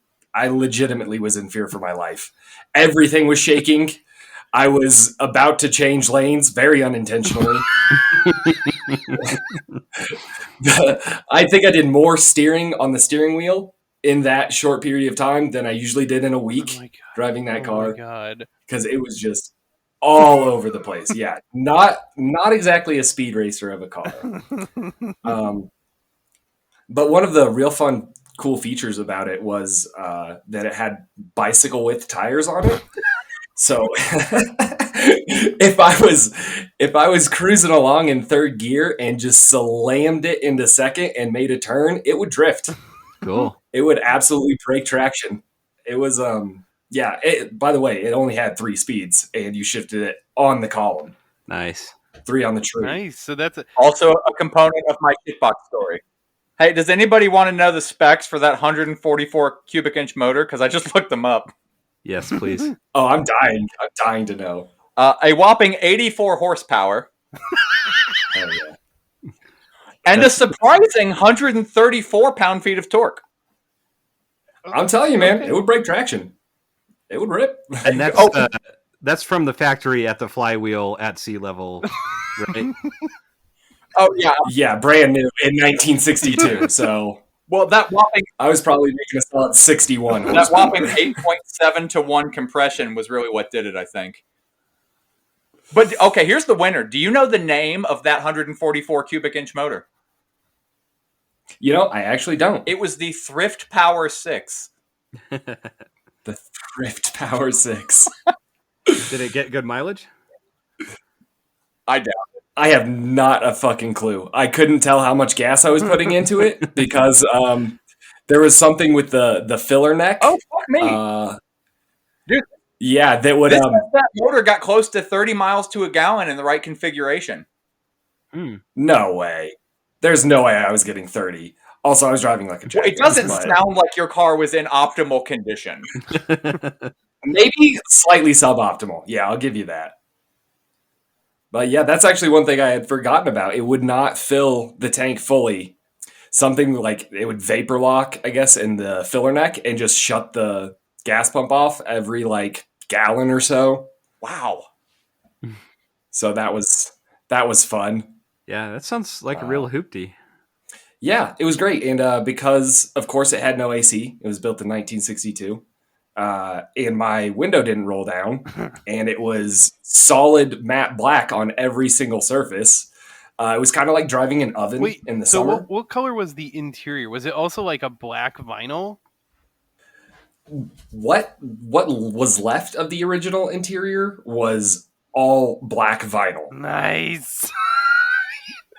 F: legitimately was in fear for my life. Everything was shaking. I was about to change lanes very unintentionally. I think I did more steering on the steering wheel in that short period of time than I usually did in a week driving that car.
G: Oh my God.
F: Because it was just all over the place. Yeah, not exactly a speed racer of a car. But one of the real fun, cool features about it was that it had bicycle width tires on it. So if I was cruising along in third gear and just slammed it into second and made a turn, it would drift.
A: Cool.
F: It would absolutely break traction. It was by the way, it only had 3 speeds, and you shifted it on the column.
A: Nice.
F: 3 on the tree.
G: Nice. So that's
E: also a component of my shitbox story. Hey, does anybody want to know the specs for that 144 cubic inch motor? Because I just looked them up.
A: Yes, please.
F: Oh, I'm dying. I'm dying to know.
E: A whopping 84 horsepower.
F: Oh, yeah.
E: And a surprising 134 pound-feet of torque.
F: I'm telling you, man, it would break traction. It would rip.
A: And that's from the factory at the flywheel at sea level, right?
E: Oh, yeah.
F: Yeah, brand new in 1962. So,
E: well, that whopping...
F: I was probably making a solid 61.
E: That whopping 8.7 to 1 compression was really what did it, I think. But, okay, here's the winner. Do you know the name of that 144 cubic inch motor?
F: You know, I actually don't.
E: It was the Thrift Power 6.
F: The Thrift Power 6.
A: Did it get good mileage?
E: I doubt it.
F: I have not a fucking clue. I couldn't tell how much gas I was putting into it because there was something with the filler neck.
E: Oh, fuck me. Dude.
F: Yeah, that would...
E: that motor got close to 30 miles to a gallon in the right configuration.
F: No way. There's no way I was getting 30. Also, I was driving like a jackass.
E: It doesn't sound like your car was in optimal condition.
F: Maybe slightly suboptimal. Yeah, I'll give you that. But yeah, that's actually one thing I had forgotten about. It would not fill the tank fully. Something like it would vapor lock, I guess, in the filler neck and just shut the gas pump off every like gallon or so.
E: Wow.
F: So that was fun.
A: Yeah, that sounds like a real hoopty.
F: Yeah, it was great. And because, of course, it had no AC, it was built in 1962. And my window didn't roll down, and it was solid matte black on every single surface. It was kind of like driving an oven in the summer.
G: So what color was the interior? Was it also like a black vinyl?
F: What was left of the original interior was all black vinyl.
G: Nice.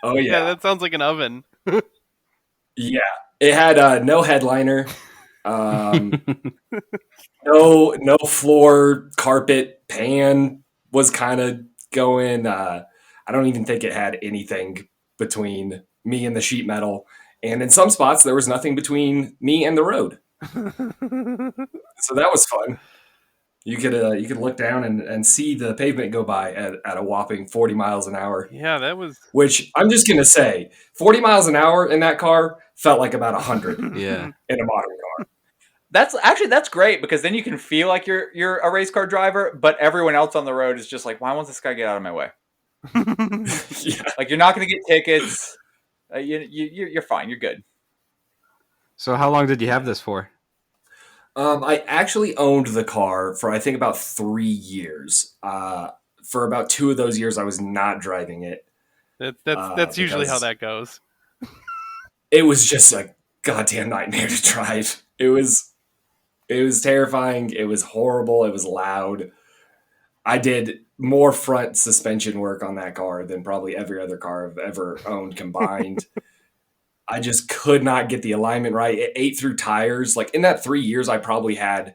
F: Oh, yeah.
G: Yeah, that sounds like an oven.
F: Yeah. It had no headliner. No floor, carpet, pan was kind of going. I don't even think it had anything between me and the sheet metal. And in some spots, there was nothing between me and the road. So that was fun. You could look down and see the pavement go by at a whopping 40 miles an hour.
G: Yeah, that was...
F: Which, I'm just going to say, 40 miles an hour in that car felt like about 100
A: Yeah.
F: in a modern car.
E: That's great because then you can feel like you're a race car driver, but everyone else on the road is just like, why won't this guy get out of my way?
F: Yeah.
E: Like, you're not going to get tickets. You're fine. You're good.
A: So how long did you have this for?
F: I actually owned the car for, I think, about 3 years. For about 2 of those years, I was not driving it.
G: That's usually how that goes.
F: It was just a goddamn nightmare to drive. It was terrifying. It was horrible. It was loud. I did more front suspension work on that car than probably every other car I've ever owned combined. I just could not get the alignment right. It ate through tires. Like in that 3 years, I probably had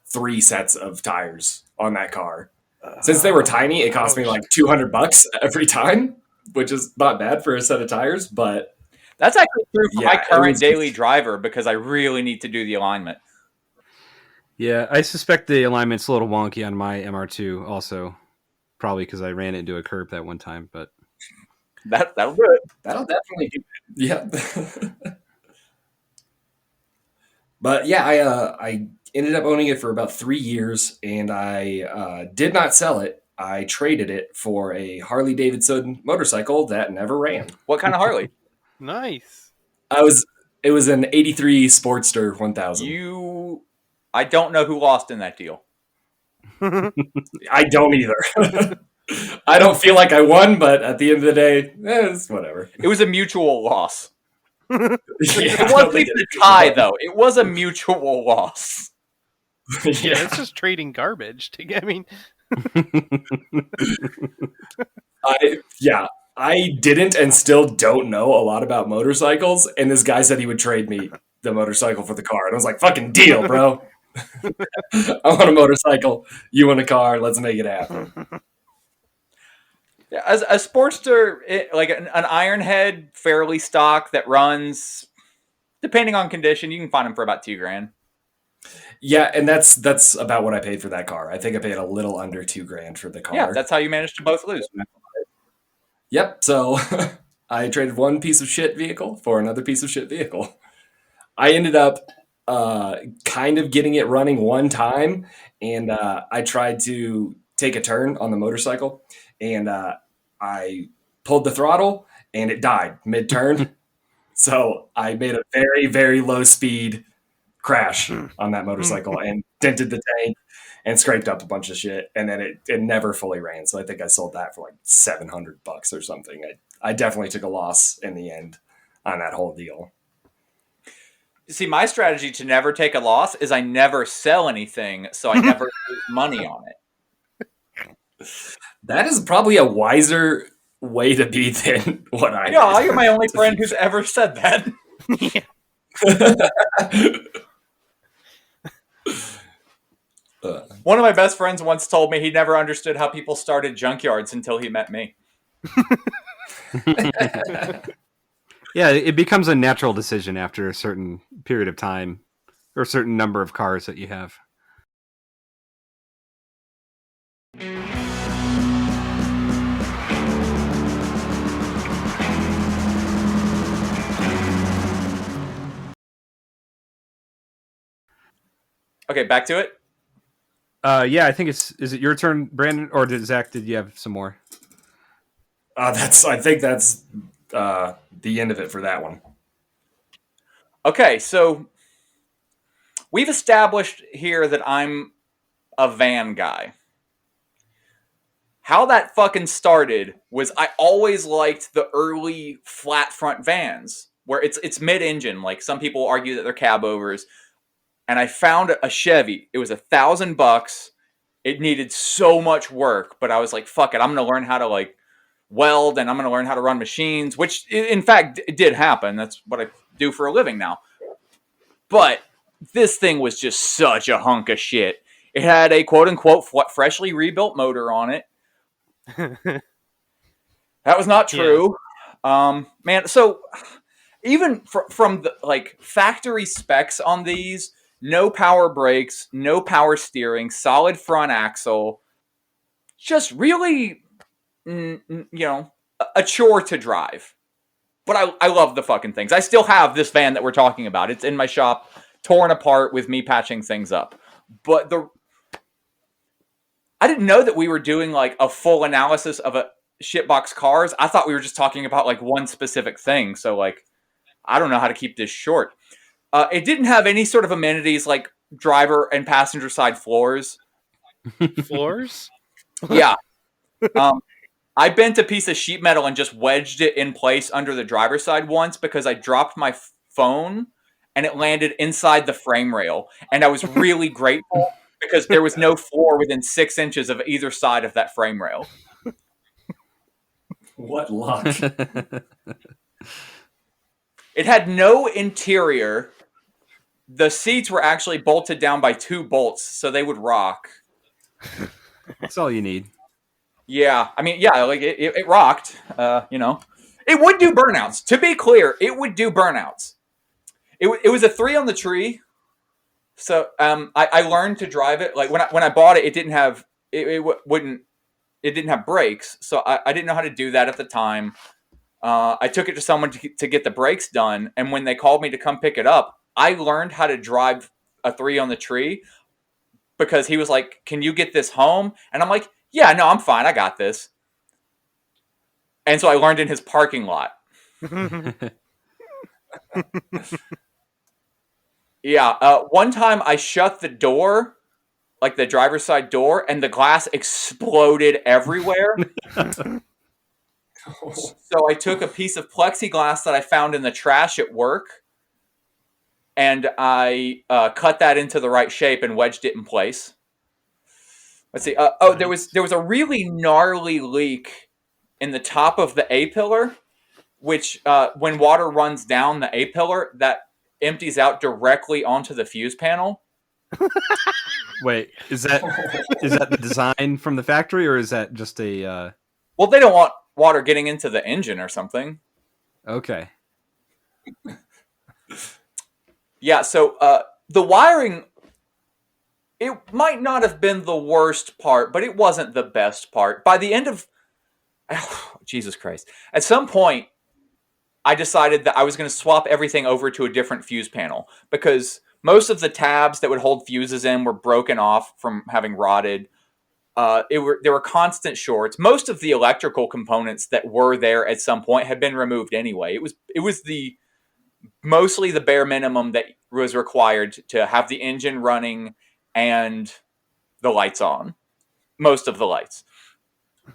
F: 3 sets of tires on that car. Since they were tiny, it cost me like $200 every time, which is not bad for a set of tires. But
E: that's actually true for my current daily driver because I really need to do the alignment.
A: Yeah, I suspect the alignment's a little wonky on my MR2 also. probably because I ran it into a curb that one time. But
E: that'll do it.
F: That'll definitely do it. Yeah. But yeah, I ended up owning it for about 3 years, and I did not sell it. I traded it for a Harley Davidson motorcycle that never ran.
E: What kind of Harley?
G: Nice.
F: It was an '83 Sportster 1000.
E: I don't know who lost in that deal.
F: I don't either. I don't feel like I won, but at the end of the day, it's whatever.
E: It was a mutual loss.
F: It
E: wasn't even a tie, though. It was a mutual loss.
G: Yeah, it's just trading garbage. I mean,
F: I didn't and still don't know a lot about motorcycles, and this guy said he would trade me the motorcycle for the car, and I was like, "Fucking deal, bro! I want a motorcycle. You want a car? Let's make it happen."
E: Yeah, as a Sportster, like an Ironhead, fairly stock that runs, depending on condition, you can find them for about $2,000.
F: Yeah, and that's about what I paid for that car. I think I paid a little under $2,000 for the car.
E: Yeah, that's how you managed to both lose.
F: Yep. So I traded one piece of shit vehicle for another piece of shit vehicle. I ended up kind of getting it running one time, and I tried to take a turn on the motorcycle, and I pulled the throttle, and it died mid-turn. So I made a very, very low speed crash on that motorcycle and dented the tank and scraped up a bunch of shit, and then it never fully ran. So I think I sold that for like $700 or something. I definitely took a loss in the end on that whole deal.
E: See, my strategy to never take a loss is I never sell anything, so I never lose money on it.
F: That is probably a wiser way to be than what I
E: Yeah, you're my only friend who's ever said that. One of my best friends once told me he never understood how people started junkyards until he met me.
A: Yeah, it becomes a natural decision after a certain period of time or a certain number of cars that you have.
E: Okay, back to it.
A: Yeah, I think is it your turn, Brandon, or Zach? Did you have some more?
F: I think that's the end of it for that one.
E: Okay, so we've established here that I'm a van guy. How that fucking started was I always liked the early flat front vans where it's mid-engine. Like some people argue that they're cab overs. And I found a Chevy. It was $1,000. It needed so much work, but I was like, fuck it. I'm going to learn how to like weld, and I'm going to learn how to run machines, which in fact did happen. That's what I do for a living now. But this thing was just such a hunk of shit. It had a quote unquote freshly rebuilt motor on it. That was not true. Yeah. Man, so even from the like factory specs on these, no power brakes, no power steering, solid front axle. Just really, a chore to drive. But I love the fucking things. I still have this van that we're talking about. It's in my shop, torn apart with me patching things up. But I didn't know that we were doing like a full analysis of a shitbox cars. I thought we were just talking about like one specific thing. So like, I don't know how to keep this short. It didn't have any sort of amenities like driver and passenger side floors.
G: Floors?
E: Yeah. I bent a piece of sheet metal and just wedged it in place under the driver's side once because I dropped my phone and it landed inside the frame rail. And I was really grateful because there was no floor within 6 inches of either side of that frame rail.
F: What luck.
E: It had no interior. The seats were actually bolted down by 2 bolts, so they would rock.
A: That's all you need.
E: Yeah, I mean, yeah, like it rocked. It would do burnouts. To be clear, it would do burnouts. It was a 3 on the tree. So I learned to drive it. Like when I bought it, it didn't have it wouldn't it didn't have brakes, so I didn't know how to do that at the time. I took it to someone to get the brakes done, and when they called me to come pick it up, I learned how to drive a 3 on the tree because he was like, "Can you get this home?" And I'm like, "Yeah, no, I'm fine. I got this." And so I learned in his parking lot. Yeah, one time I shut the door, like the driver's side door, and the glass exploded everywhere. So I took a piece of plexiglass that I found in the trash at work, and I cut that into the right shape and wedged it in place. Let's see. There was a really gnarly leak in the top of the A-pillar, which when water runs down the A-pillar, that empties out directly onto the fuse panel.
A: Wait, is that the design from the factory, or is that just a?
E: Well, they don't want water getting into the engine or something.
A: Okay.
E: Yeah. So the wiring, it might not have been the worst part, but it wasn't the best part. By the end of, Jesus Christ, at some point, I decided that I was going to swap everything over to a different fuse panel because most of the tabs that would hold fuses in were broken off from having rotted. There were constant shorts. Most of the electrical components that were there at some point had been removed anyway. It was mostly the bare minimum that was required to have the engine running and the lights on. Most of the lights.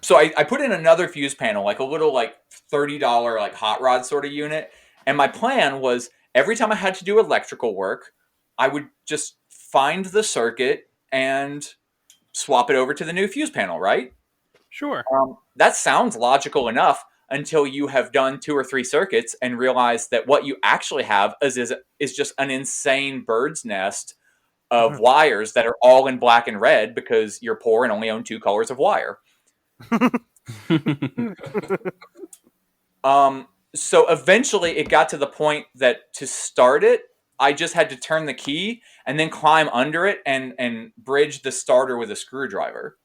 E: So I put in another fuse panel, like a little like $30 like hot rod sort of unit. And my plan was every time I had to do electrical work, I would just find the circuit and swap it over to the new fuse panel, right?
G: Sure.
E: That sounds logical enough until you have done 2 or 3 circuits and realize that what you actually have is just an insane bird's nest of wires that are all in black and red because you're poor and only own 2 colors of wire. So eventually it got to the point that to start it, I just had to turn the key and then climb under it and bridge the starter with a screwdriver.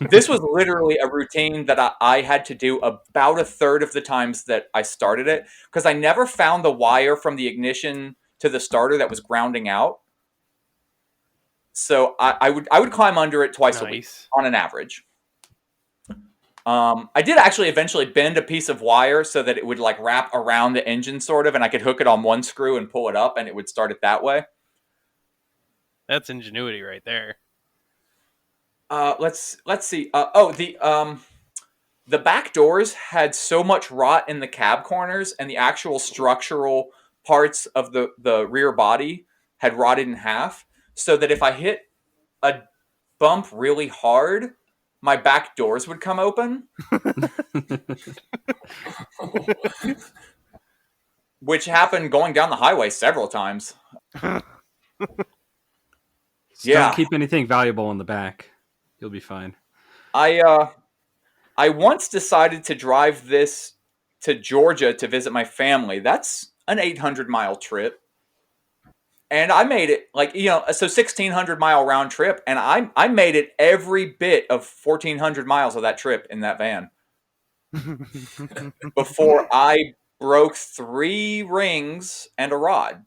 E: This was literally a routine that I had to do about a third of the times that I started it because I never found the wire from the ignition to the starter that was grounding out. So I would climb under it twice a week on an average. I did actually eventually bend a piece of wire so that it would like wrap around the engine sort of, and I could hook it on one screw and pull it up and it would start it that way.
G: That's ingenuity right there.
E: Let's see. The back doors had so much rot in the cab corners and the actual structural parts of the rear body had rotted in half so that if I hit a bump really hard, my back doors would come open. Which happened going down the highway several times.
A: So don't keep anything valuable in the back. You'll be fine.
E: I once decided to drive this to Georgia to visit my family. That's an 800-mile trip. And I made it so 1,600-mile round trip, and I made it every bit of 1,400 miles of that trip in that van before I broke 3 rings and a rod.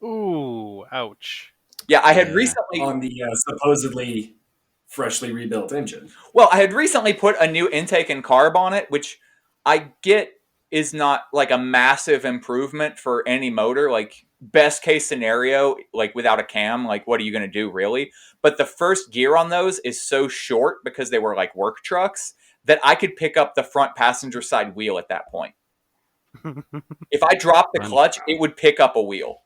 G: Ooh, ouch.
E: Yeah, I had recently
F: on the supposedly freshly rebuilt engine.
E: Well, I had recently put a new intake and carb on it, which I get is not like a massive improvement for any motor. Like best case scenario, like without a cam, like what are you going to do really? But the first gear on those is so short because they were like work trucks that I could pick up the front passenger side wheel at that point. If I dropped the clutch, it would pick up a wheel.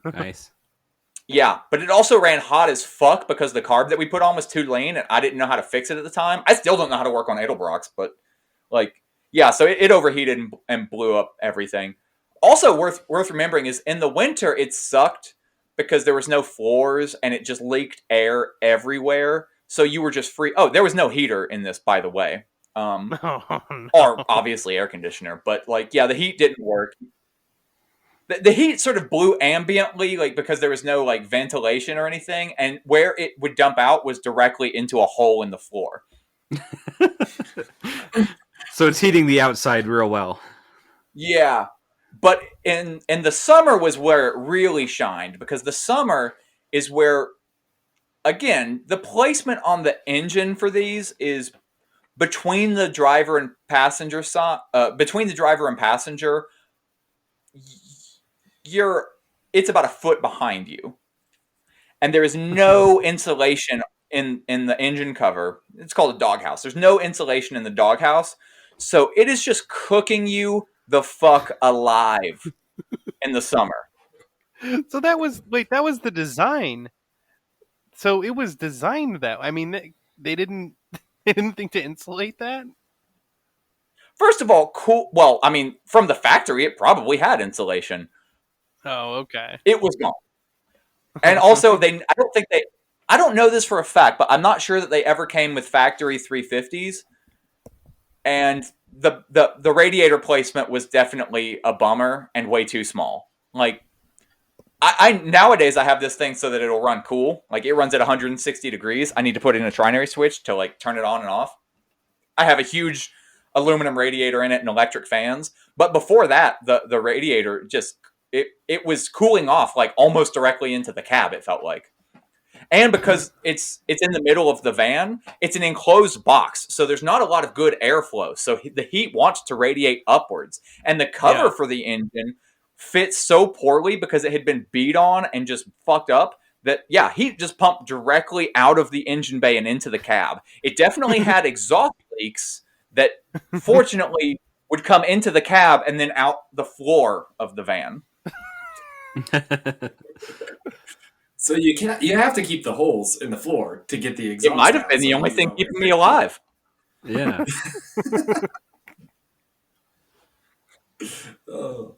A: Nice.
E: Yeah, but it also ran hot as fuck because the carb that we put on was too lean and I didn't know how to fix it at the time. I still don't know how to work on Edelbrocks, but so it overheated and blew up everything. Also worth remembering is in the winter it sucked because there was no floors and it just leaked air everywhere. So you were just free. Oh, there was no heater in this, by the way. Or obviously air conditioner, but the heat didn't work. The heat sort of blew ambiently, like because there was no like ventilation or anything, and where it would dump out was directly into a hole in the floor.
A: So it's heating the outside real well.
E: Yeah, but in the summer was where it really shined, because the summer is where, again, the placement on the engine for these is between the driver and passenger between the driver and passenger. It's about a foot behind you, and there is no insulation in the engine cover. It's called a doghouse. There's no insulation in the doghouse, so it is just cooking you the fuck alive in the summer.
G: So that was the design. So it was designed that. I mean, they didn't think to insulate that.
E: First of all, cool. Well, I mean, from the factory, it probably had insulation.
G: Oh, okay.
E: It was gone. And also, I don't know this for a fact, but I'm not sure that they ever came with factory 350s. And the radiator placement was definitely a bummer and way too small. Like, I nowadays I have this thing so that it'll run cool. Like, it runs at 160 degrees. I need to put in a trinary switch to like turn it on and off. I have a huge aluminum radiator in it and electric fans. But before that, the radiator just it was cooling off like almost directly into the cab, it felt like. And because it's in the middle of the van, it's an enclosed box, so there's not a lot of good airflow. So the heat wants to radiate upwards, and the cover for the engine fits so poorly because it had been beat on and just fucked up that heat just pumped directly out of the engine bay and into the cab. It definitely had exhaust leaks that fortunately would come into the cab and then out the floor of the van.
F: So you have to keep the holes in the floor to get the exhaust.
E: It might have been the only thing keeping me alive.
A: Yeah.
F: Oh.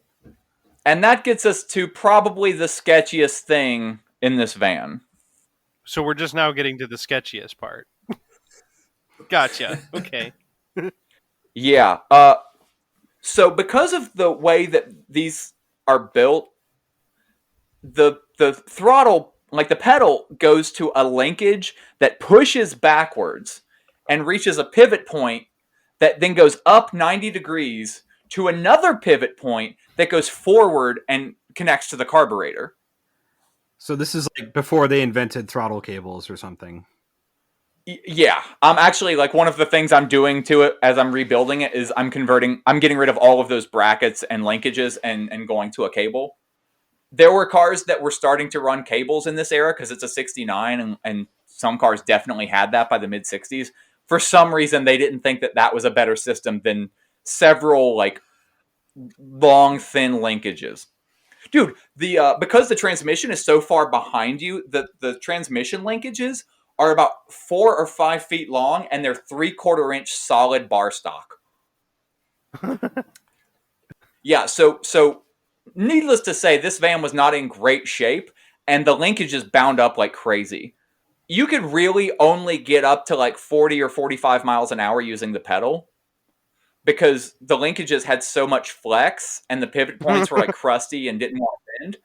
E: And that gets us to probably the sketchiest thing in this van.
G: So we're just now getting to the sketchiest part. Gotcha. Okay.
E: Yeah. So because of the way that these are built, the throttle, like the pedal, goes to a linkage that pushes backwards and reaches a pivot point that then goes up 90 degrees to another pivot point that goes forward and connects to the carburetor.
A: So this is like before they invented throttle cables or something.
E: Yeah, I'm actually, like, one of the things I'm doing to it as I'm rebuilding it is I'm getting rid of all of those brackets and linkages and going to a cable. There were cars that were starting to run cables in this era because it's a 69, and some cars definitely had that by the mid 60s. For some reason, they didn't think that that was a better system than several like long, thin linkages. Dude, because the transmission is so far behind you, the transmission linkages are about 4 or 5 feet long, and they're 3/4 inch solid bar stock. Yeah, so needless to say, this van was not in great shape, and the linkages bound up like crazy. You could really only get up to like 40 or 45 miles an hour using the pedal, because the linkages had so much flex, and the pivot points were like crusty and didn't want to bend.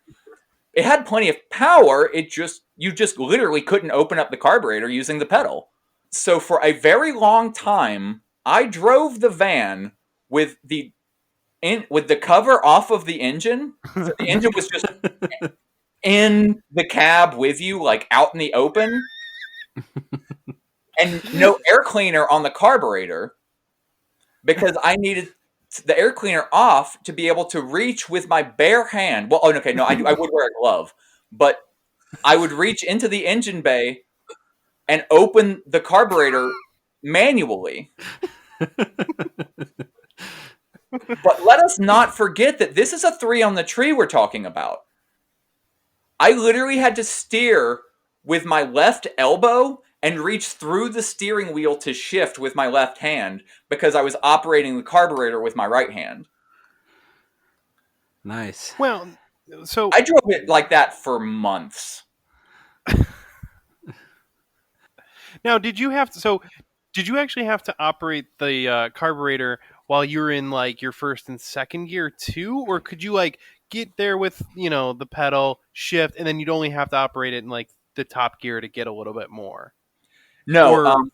E: It had plenty of power. You just literally couldn't open up the carburetor using the pedal. So for a very long time, I drove the van with the cover off of the engine. So the engine was just in the cab with you, like out in the open, and no air cleaner on the carburetor, because I needed the air cleaner off to be able to reach with my bare hand. Well, okay, no, I would wear a glove, but I would reach into the engine bay and open the carburetor manually. But let us not forget that this is a 3 on the tree we're talking about. I literally had to steer with my left elbow and reach through the steering wheel to shift with my left hand because I was operating the carburetor with my right hand.
A: Nice.
G: Well, so
E: I drove it like that for months.
G: Now, did you actually have to operate the carburetor while you were in like your first and second gear too, or could you like get there with, the pedal, shift, and then you'd only have to operate it in like the top gear to get a little bit more.
E: No,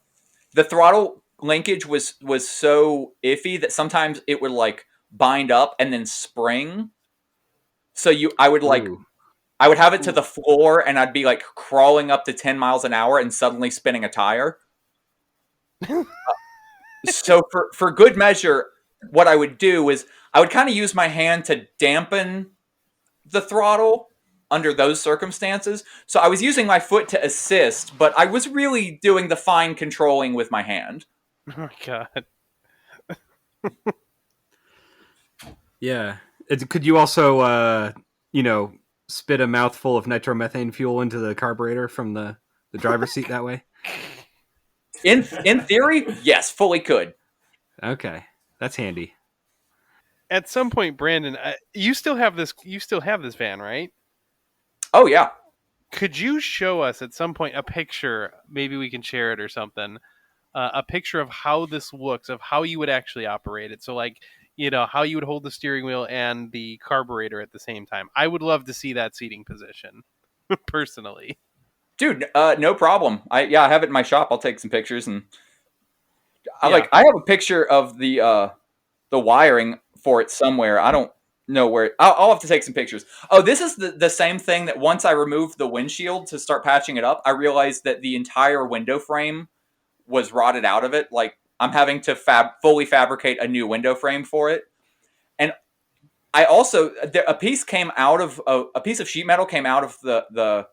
E: the throttle linkage was so iffy that sometimes it would like bind up and then spring. So I would have it to the floor and I'd be like crawling up to 10 miles an hour and suddenly spinning a tire. So for good measure, what I would do is I would kind of use my hand to dampen the throttle under those circumstances. So I was using my foot to assist, but I was really doing the fine controlling with my hand.
G: Oh my God.
A: Yeah. Could you also, spit a mouthful of nitromethane fuel into the carburetor from the driver's seat that way?
E: In theory, yes, fully could.
A: Okay, that's handy.
G: At some point, Brandon, you still have this van, right?
E: Oh yeah.
G: Could you show us at some point a picture? Maybe we can share it or something. A picture of how this looks, of how you would actually operate it. So, like, how you would hold the steering wheel and the carburetor at the same time. I would love to see that seating position, personally.
E: Dude, no problem. I have it in my shop. I'll take some pictures and I have a picture of the wiring for it somewhere. I don't know where. I'll have to take some pictures. Oh, this is the same thing that once I removed the windshield to start patching it up, I realized that the entire window frame was rotted out of it. Like, I'm having to fully fabricate a new window frame for it. And I also, a piece of sheet metal came out of the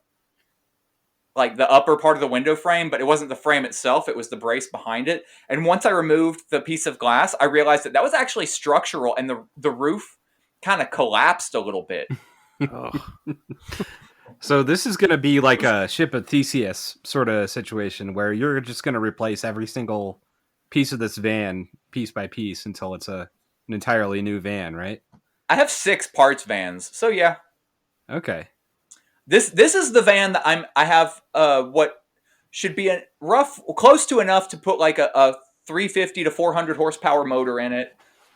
E: upper part of the window frame, but it wasn't the frame itself. It was the brace behind it. And once I removed the piece of glass, I realized that was actually structural, and the roof kind of collapsed a little bit.
A: So this is going to be like a Ship of Theseus sort of situation where you're just going to replace every single piece of this van piece by piece until it's an entirely new van, right?
E: I have 6 parts vans, so yeah.
A: Okay.
E: This is the van that I have what should be close to enough to put like a 350 to 400 horsepower motor in it.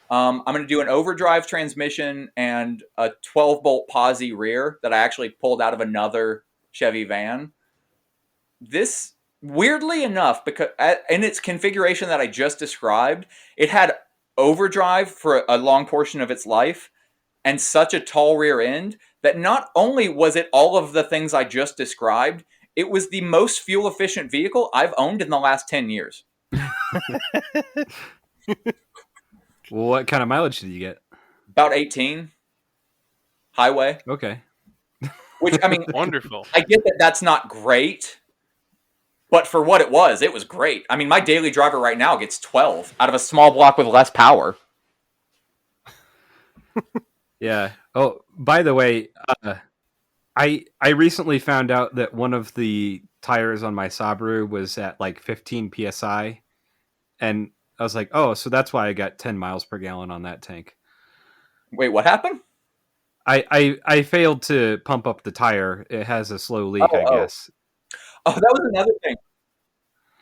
E: I'm going to do an overdrive transmission and a 12-bolt posi rear that I actually pulled out of another Chevy van. This, weirdly enough, because in its configuration that I just described, it had overdrive for a long portion of its life and such a tall rear end that not only was it all of the things I just described, it was the most fuel-efficient vehicle I've owned in the last 10 years.
A: What kind of mileage did you get?
E: About 18. Highway.
A: Okay.
E: Which, I mean,
G: wonderful.
E: I get that that's not great, but for what it was great. I mean, my daily driver right now gets 12 out of a small block with less power.
A: Yeah. Oh, by the way, I recently found out that one of the tires on my Subaru was at like 15 psi, and I was like, oh, so that's why I got 10 miles per gallon on that tank.
E: Wait, what happened?
A: I failed to pump up the tire. It has a slow leak, I guess.
E: Oh, that was another thing.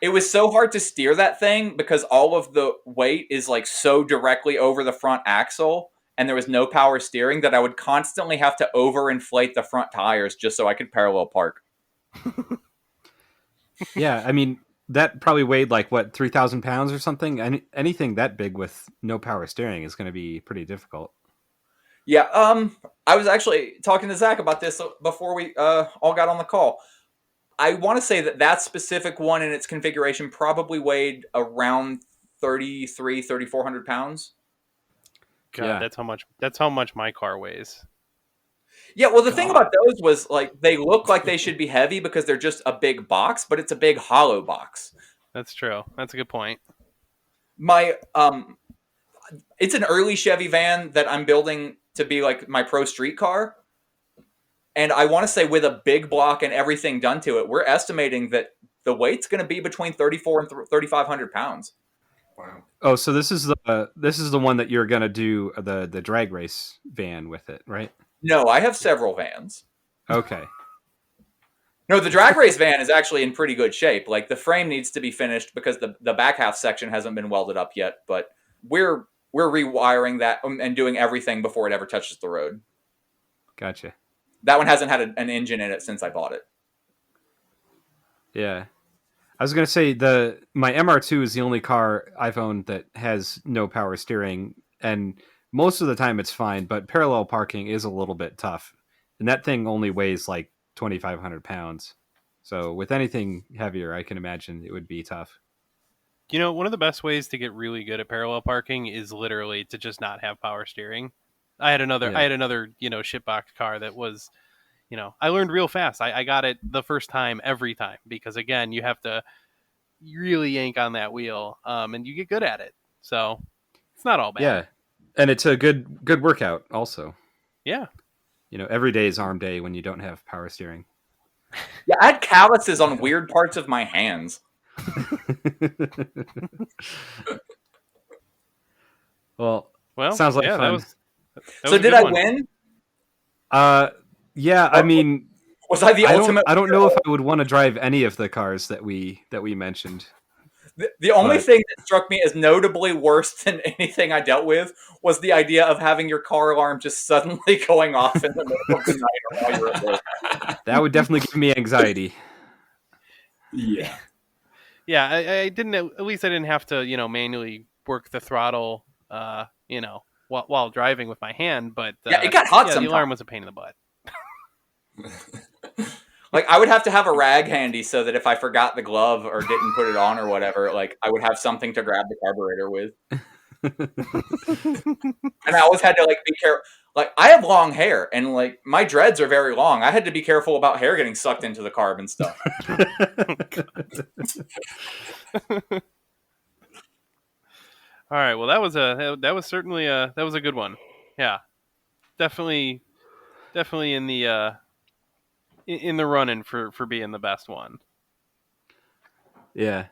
E: It was so hard to steer that thing because all of the weight is like so directly over the front axle, and there was no power steering that I would constantly have to overinflate the front tires just so I could parallel park.
A: Yeah, I mean, that probably weighed like, 3,000 pounds or something? Anything that big with no power steering is going to be pretty difficult.
E: Yeah, I was actually talking to Zach about this before we all got on the call. I want to say that specific one in its configuration probably weighed around 3,400 pounds.
G: God, yeah. That's how much my car weighs.
E: Yeah, well, the thing about those was like they look like they should be heavy because they're just a big box, but it's a big hollow box.
G: That's true. That's a good point.
E: My it's an early Chevy van that I'm building to be like my pro street car. And I want to say with a big block and everything done to it, we're estimating that the weight's going to be between 3,400 and 3,500 pounds.
F: Wow.
A: Oh, so this is the one that you're going to do the drag race van with it, right?
E: No, I have several vans.
A: Okay.
E: No, the drag race van is actually in pretty good shape. Like the frame needs to be finished because the back half section hasn't been welded up yet, but we're rewiring that and doing everything before it ever touches the road.
A: Gotcha.
E: That one hasn't had an engine in it since I bought it.
A: Yeah. I was going to say my MR2 is the only car I've owned that has no power steering, and most of the time it's fine, but parallel parking is a little bit tough. And that thing only weighs like 2,500 pounds. So with anything heavier, I can imagine it would be tough.
G: One of the best ways to get really good at parallel parking is literally to just not have power steering. I had another shitbox car that was, I learned real fast. I got it the first time every time because again, you have to really yank on that wheel, and you get good at it. So it's not all bad.
A: Yeah, and it's a good workout also.
G: Yeah.
A: Every day is arm day when you don't have power steering.
E: Yeah, I had calluses on weird parts of my hands.
A: well, sounds like fun.
E: So did I win?
A: Yeah. I mean,
E: was I the ultimate?
A: I don't know if I would want to drive any of the cars that we mentioned.
E: The only thing that struck me as notably worse than anything I dealt with was the idea of having your car alarm just suddenly going off in the middle of the night or while you're at work.
A: That would definitely give me anxiety.
F: Yeah.
G: Yeah, I didn't. At least I didn't have to, manually work the throttle, while driving with my hand. But
E: yeah, it got hot.
G: The alarm was a pain in the butt.
E: Like I would have to have a rag handy so that if I forgot the glove or didn't put it on or whatever, like I would have something to grab the carburetor with. And I always had to like be careful. Like I have long hair and like my dreads are very long. I had to be careful about hair getting sucked into the carb and stuff.
G: All right. Well, that was certainly that was a good one. Yeah, definitely in the running for being the best one.
A: Yeah.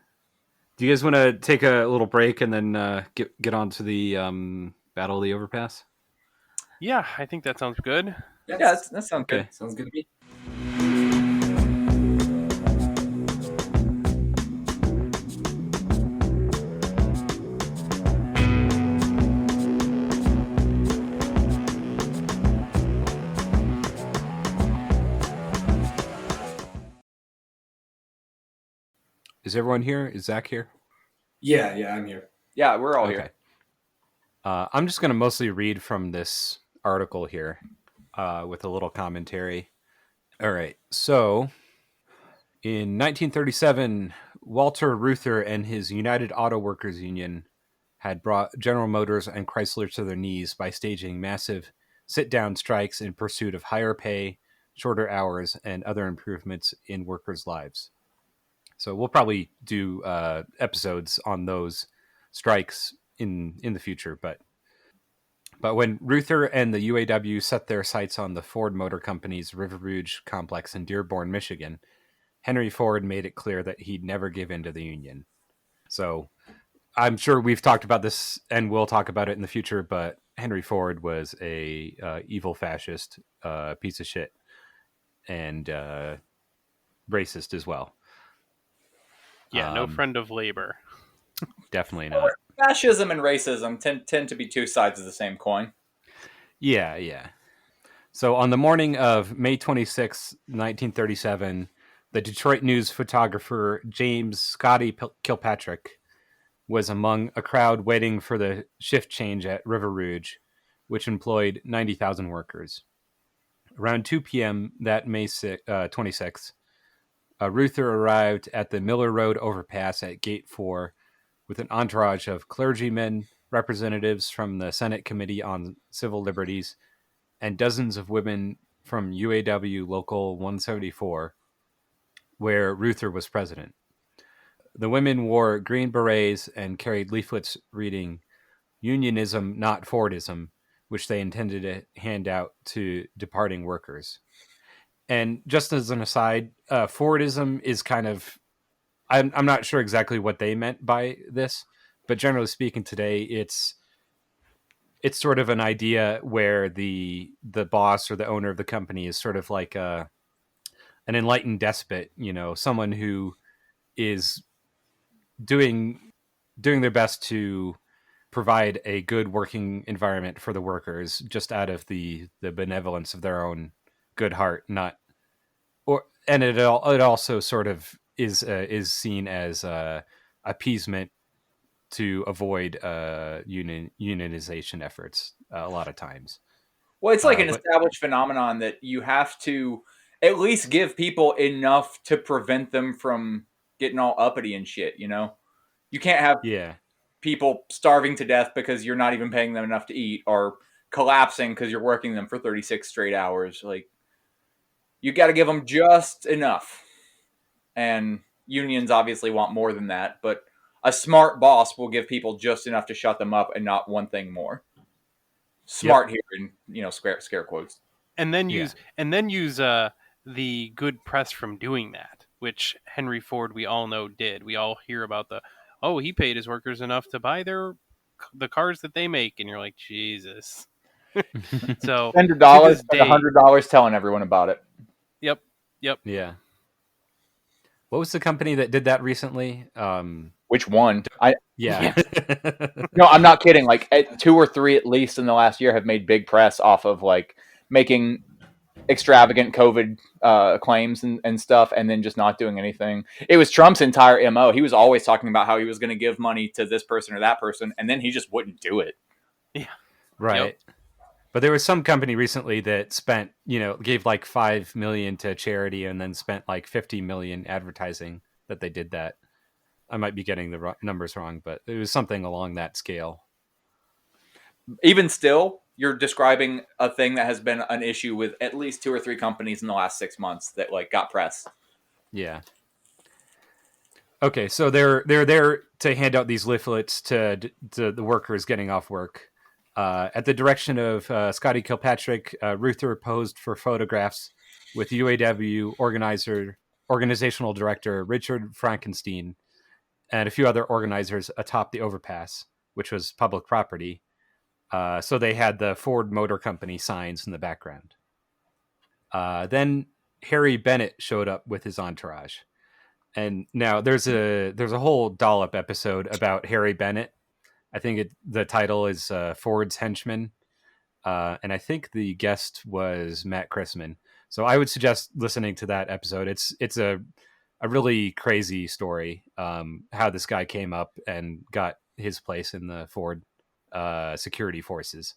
A: Do you guys want to take a little break and then get on to the Battle of the Overpass?
G: Yeah, I think that sounds good.
E: Yeah, that sounds good.
F: Sounds good to me.
A: Is everyone here? Is Zach here?
F: Yeah, I'm here.
E: Yeah, we're all here.
A: I'm just going to mostly read from this article here with a little commentary. All right. So, in 1937, Walter Reuther and his United Auto Workers Union had brought General Motors and Chrysler to their knees by staging massive sit-down strikes in pursuit of higher pay, shorter hours, and other improvements in workers' lives. So we'll probably do episodes on those strikes in the future. But when Reuther and the UAW set their sights on the Ford Motor Company's River Rouge complex in Dearborn, Michigan, Henry Ford made it clear that he'd never give in to the Union. So I'm sure we've talked about this and we'll talk about it in the future, but Henry Ford was a evil fascist piece of shit and racist as well.
G: Yeah, no friend of labor.
A: Definitely not.
E: Fascism and racism tend to be two sides of the same coin.
A: Yeah. So on the morning of May 26, 1937, the Detroit News photographer James Scotty Kilpatrick was among a crowd waiting for the shift change at River Rouge, which employed 90,000 workers. Around 2 p.m. that May 26th, Reuther arrived at the Miller Road overpass at Gate 4 with an entourage of clergymen, representatives from the Senate Committee on Civil Liberties, and dozens of women from UAW Local 174, where Reuther was president. The women wore green berets and carried leaflets reading "Unionism, not Fordism," which they intended to hand out to departing workers. And just as an aside, Fordism is kind of, I'm not sure exactly what they meant by this, but generally speaking today, it's sort of an idea where the boss or the owner of the company is sort of like an enlightened despot, someone who is doing their best to provide a good working environment for the workers just out of the benevolence of their own good heart, not and it also sort of is seen as appeasement to avoid unionization efforts a lot of times.
E: Well, it's like an established phenomenon that you have to at least give people enough to prevent them from getting all uppity and shit, you know? You can't have people starving to death because you're not even paying them enough to eat, or collapsing because you're working them for 36 straight hours. Like, you got to give them just enough. And unions obviously want more than that, but a smart boss will give people just enough to shut them up and not one thing more. Smart here in scare quotes.
G: And then use the good press from doing that, which Henry Ford, we all know, did. We all hear about he paid his workers enough to buy the cars that they make, and you're like, Jesus. So
E: $100, $100 telling everyone about it.
G: Yep.
A: Yeah. What was the company that did that recently?
E: Which one?
A: Yeah.
E: No, I'm not kidding. Like 2 or 3 at least in the last year have made big press off of like making extravagant COVID claims and stuff, and then just not doing anything. It was Trump's entire MO. He was always talking about how he was going to give money to this person or that person, and then he just wouldn't do it.
G: Yeah.
A: Right. Yep. But there was some company recently that spent, gave like $5 million to charity and then spent like $50 million advertising that they did that. I might be getting the numbers wrong, but it was something along that scale.
E: Even still, you're describing a thing that has been an issue with at least 2 or 3 companies in the last 6 months that like got press.
A: Yeah. Okay, so they're there to hand out these leaflets to the workers getting off work. At the direction of Scotty Kilpatrick, Ruther posed for photographs with UAW organizational director Richard Frankenstein and a few other organizers atop the overpass, which was public property. So they had the Ford Motor Company signs in the background. Then Harry Bennett showed up with his entourage. And now there's a whole dollop episode about Harry Bennett. I think the title is Ford's Henchmen. And I think the guest was Matt Chrisman. So I would suggest listening to that episode. It's a really crazy story, how this guy came up and got his place in the Ford security forces.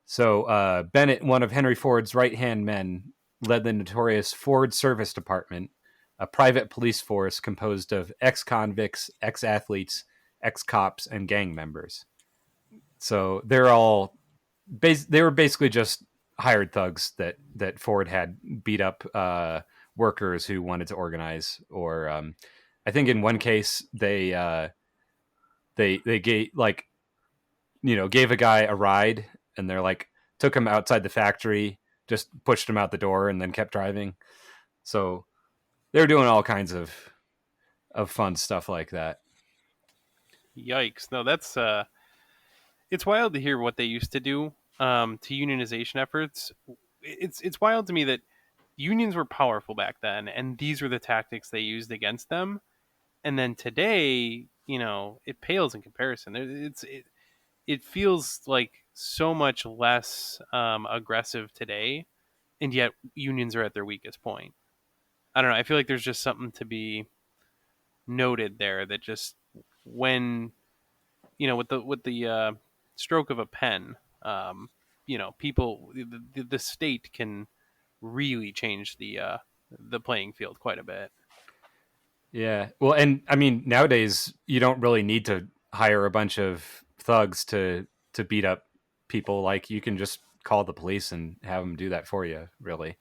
A: So Bennett, one of Henry Ford's right-hand men, led the notorious Ford Service Department, a private police force composed of ex-convicts, ex-athletes, ex-cops, and gang members. So they were basically just hired thugs that Ford had beat up workers who wanted to organize. Or I think in one case they gave gave a guy a ride, and they're like took him outside the factory, just pushed him out the door, and then kept driving. So they're doing all kinds of fun stuff like that.
G: Yikes! No, that's it's wild to hear what they used to do to unionization efforts. It's wild to me that unions were powerful back then, and these were the tactics they used against them. And then today, it pales in comparison. It feels like so much less aggressive today, and yet unions are at their weakest point. I don't know. I feel like there's just something to be noted there, that just when with the stroke of a pen, people, the state can really change the playing field quite a bit.
A: Yeah. Well, and I mean, nowadays you don't really need to hire a bunch of thugs to beat up people. Like, you can just call the police and have them do that for you, really.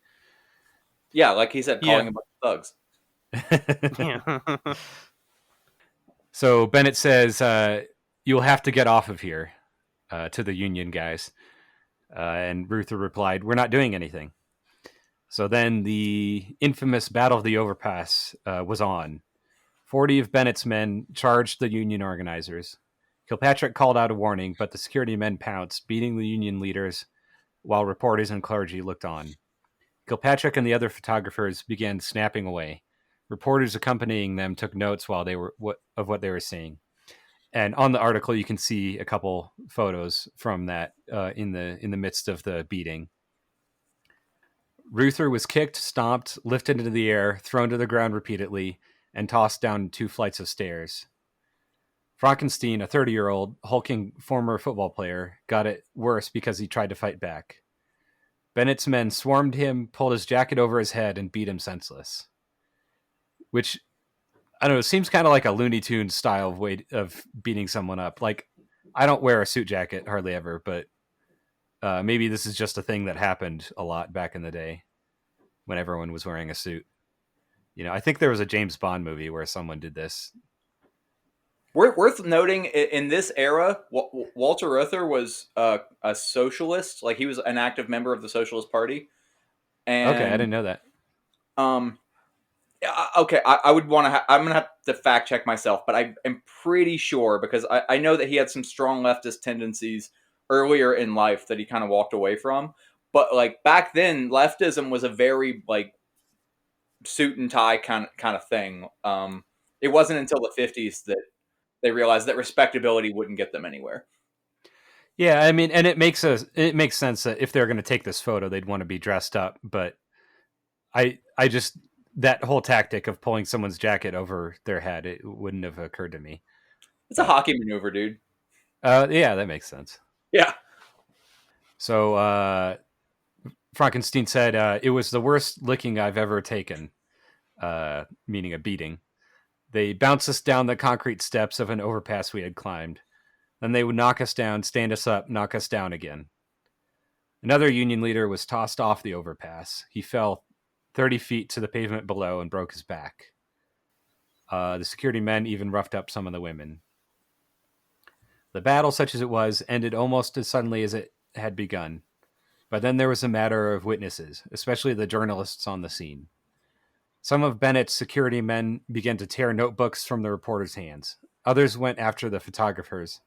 E: Yeah, like he said, calling a bunch of thugs.
G: Yeah.
A: So Bennett says, you'll have to get off of here, to the union guys. And Ruther replied, we're not doing anything. So then the infamous Battle of the Overpass was on. 40 of Bennett's men charged the union organizers. Kilpatrick called out a warning, but the security men pounced, beating the union leaders while reporters and clergy looked on. Kilpatrick and the other photographers began snapping away. Reporters accompanying them took notes while of what they were seeing. And on the article, you can see a couple photos from that in the midst of the beating. Ruther was kicked, stomped, lifted into the air, thrown to the ground repeatedly, and tossed down 2 flights of stairs. Frankenstein, a 30-year-old hulking former football player, got it worse because he tried to fight back. Bennett's men swarmed him, pulled his jacket over his head, and beat him senseless. Which, I don't know, seems kind of like a Looney Tunes style way of beating someone up. Like, I don't wear a suit jacket hardly ever, but maybe this is just a thing that happened a lot back in the day when everyone was wearing a suit. You know, I think there was a James Bond movie where someone did this.
E: Worth noting, in this era, Walter Reuther was a socialist. Like, he was an active member of the Socialist Party. And,
A: okay, I didn't know that.
E: Okay, I would want to. I'm gonna have to fact check myself, but I am pretty sure, because I know that he had some strong leftist tendencies earlier in life that he kind of walked away from. But like back then, leftism was a very like suit and tie kind of thing. It wasn't until the 50s that they realized that respectability wouldn't get them anywhere.
A: Yeah, I mean, and it makes sense that if they're going to take this photo, they'd want to be dressed up. But I just, that whole tactic of pulling someone's jacket over their head, it wouldn't have occurred to me.
E: It's a hockey maneuver, dude.
A: Yeah, that makes sense.
E: Yeah.
A: So Frankenstein said, it was the worst licking I've ever taken, meaning a beating. They bounced us down the concrete steps of an overpass we had climbed. Then they would knock us down, stand us up, knock us down again. Another Union leader was tossed off the overpass. He fell 30 feet to the pavement below and broke his back. The security men even roughed up some of the women. The battle, such as it was, ended almost as suddenly as it had begun. But then there was a matter of witnesses, especially the journalists on the scene. Some of Bennett's security men began to tear notebooks from the reporters' hands. Others went after the photographers,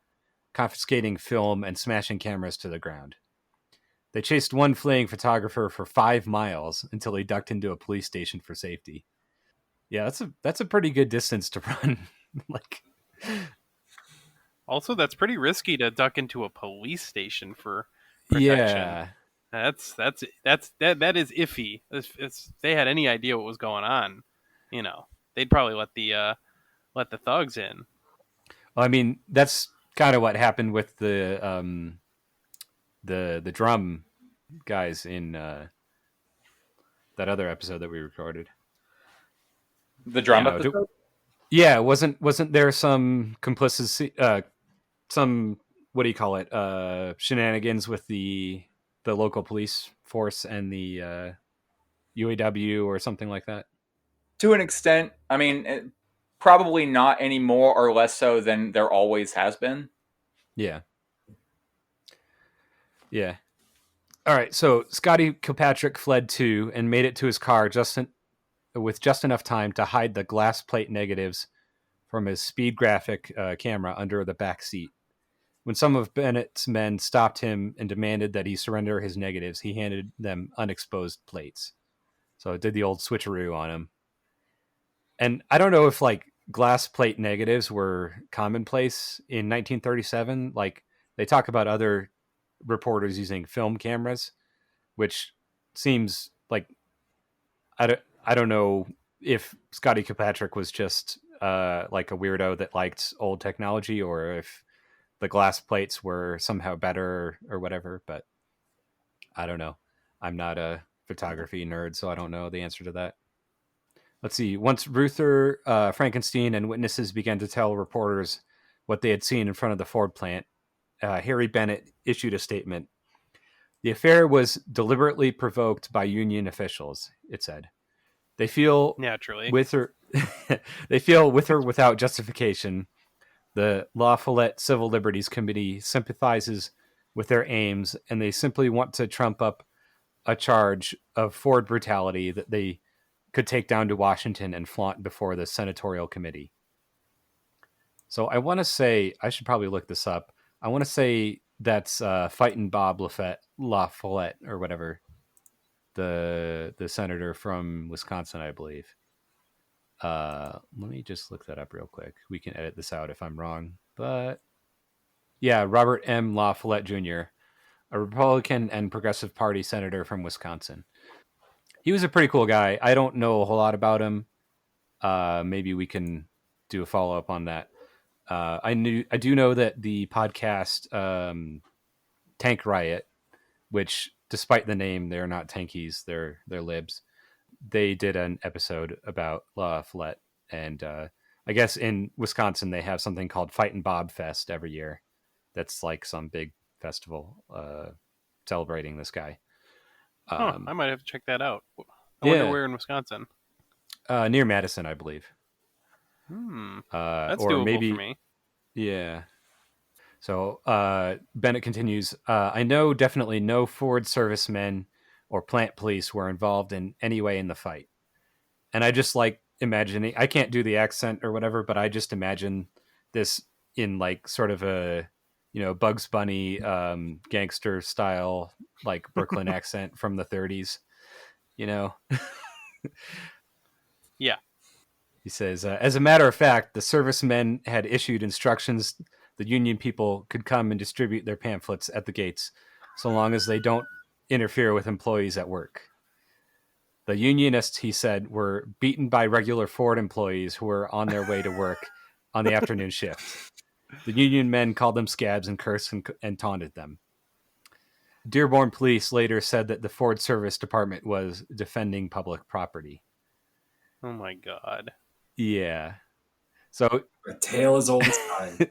A: confiscating film and smashing cameras to the ground. They chased one fleeing photographer for 5 miles until he ducked into a police station for safety. Yeah, that's a pretty good distance to run. Like,
G: also, that's pretty risky to duck into a police station for protection.
A: Yeah,
G: that is iffy. If they had any idea what was going on, you know, they'd probably let the thugs in.
A: Well, I mean, that's kind of what happened with the drum guys in that other episode that we recorded.
E: The drum episode?
A: Yeah, wasn't there some complicity, some, what do you call it, shenanigans with the local police force and the UAW or something like that?
E: To an extent. I mean, probably not any more or less so than there always has been.
A: Yeah. Yeah. All right, so Scotty Kilpatrick fled too and made it to his car with just enough time to hide the glass plate negatives from his speed graphic camera under the back seat. When some of Bennett's men stopped him and demanded that he surrender his negatives, he handed them unexposed plates. So it did the old switcheroo on him. And I don't know if like glass plate negatives were commonplace in 1937. Like, they talk about other reporters using film cameras, which seems like, I don't know if Scotty Kilpatrick was just like a weirdo that liked old technology, or if the glass plates were somehow better or whatever, but I don't know. I'm not a photography nerd, so I don't know the answer to that. Let's see. Once Ruther, Frankenstein, and witnesses began to tell reporters what they had seen in front of the Ford plant, Harry Bennett issued a statement. The affair was deliberately provoked by union officials, it said. They feel
G: naturally
A: with her. They feel with or without justification. The La Follette Civil Liberties Committee sympathizes with their aims, and they simply want to trump up a charge of Ford brutality that they could take down to Washington and flaunt before the senatorial committee. So I want to say, I should probably look this up. I want to say that's Fightin' Bob La Follette or whatever, the senator from Wisconsin, I believe. Let me just look that up real quick. We can edit this out if I'm wrong. But yeah, Robert M. La Follette Jr., a Republican and Progressive Party senator from Wisconsin. He was a pretty cool guy. I don't know a whole lot about him. Maybe we can do a follow up on that. I do know that the podcast Tank Riot, which despite the name, they're not tankies, they're libs. They did an episode about La Follette, and I guess in Wisconsin they have something called Fight and Bob Fest every year. That's like some big festival celebrating this guy.
G: I might have to check that out. I wonder where in Wisconsin.
A: Near Madison, I believe.
G: That's
A: or
G: doable
A: maybe,
G: for me.
A: Yeah. So Bennett continues, I know definitely no Ford servicemen or plant police were involved in any way in the fight. And I just like imagining, I can't do the accent or whatever, but I just imagine this in like sort of a, Bugs Bunny gangster style, like Brooklyn accent from the 30s,
G: Yeah.
A: He says, as a matter of fact, the servicemen had issued instructions the Union people could come and distribute their pamphlets at the gates, so long as they don't interfere with employees at work. The Unionists, he said, were beaten by regular Ford employees who were on their way to work on the afternoon shift. The Union men called them scabs and cursed and taunted them. Dearborn police later said that the Ford Service Department was defending public property.
G: Oh my God.
A: Yeah. So
F: a tale as old as time.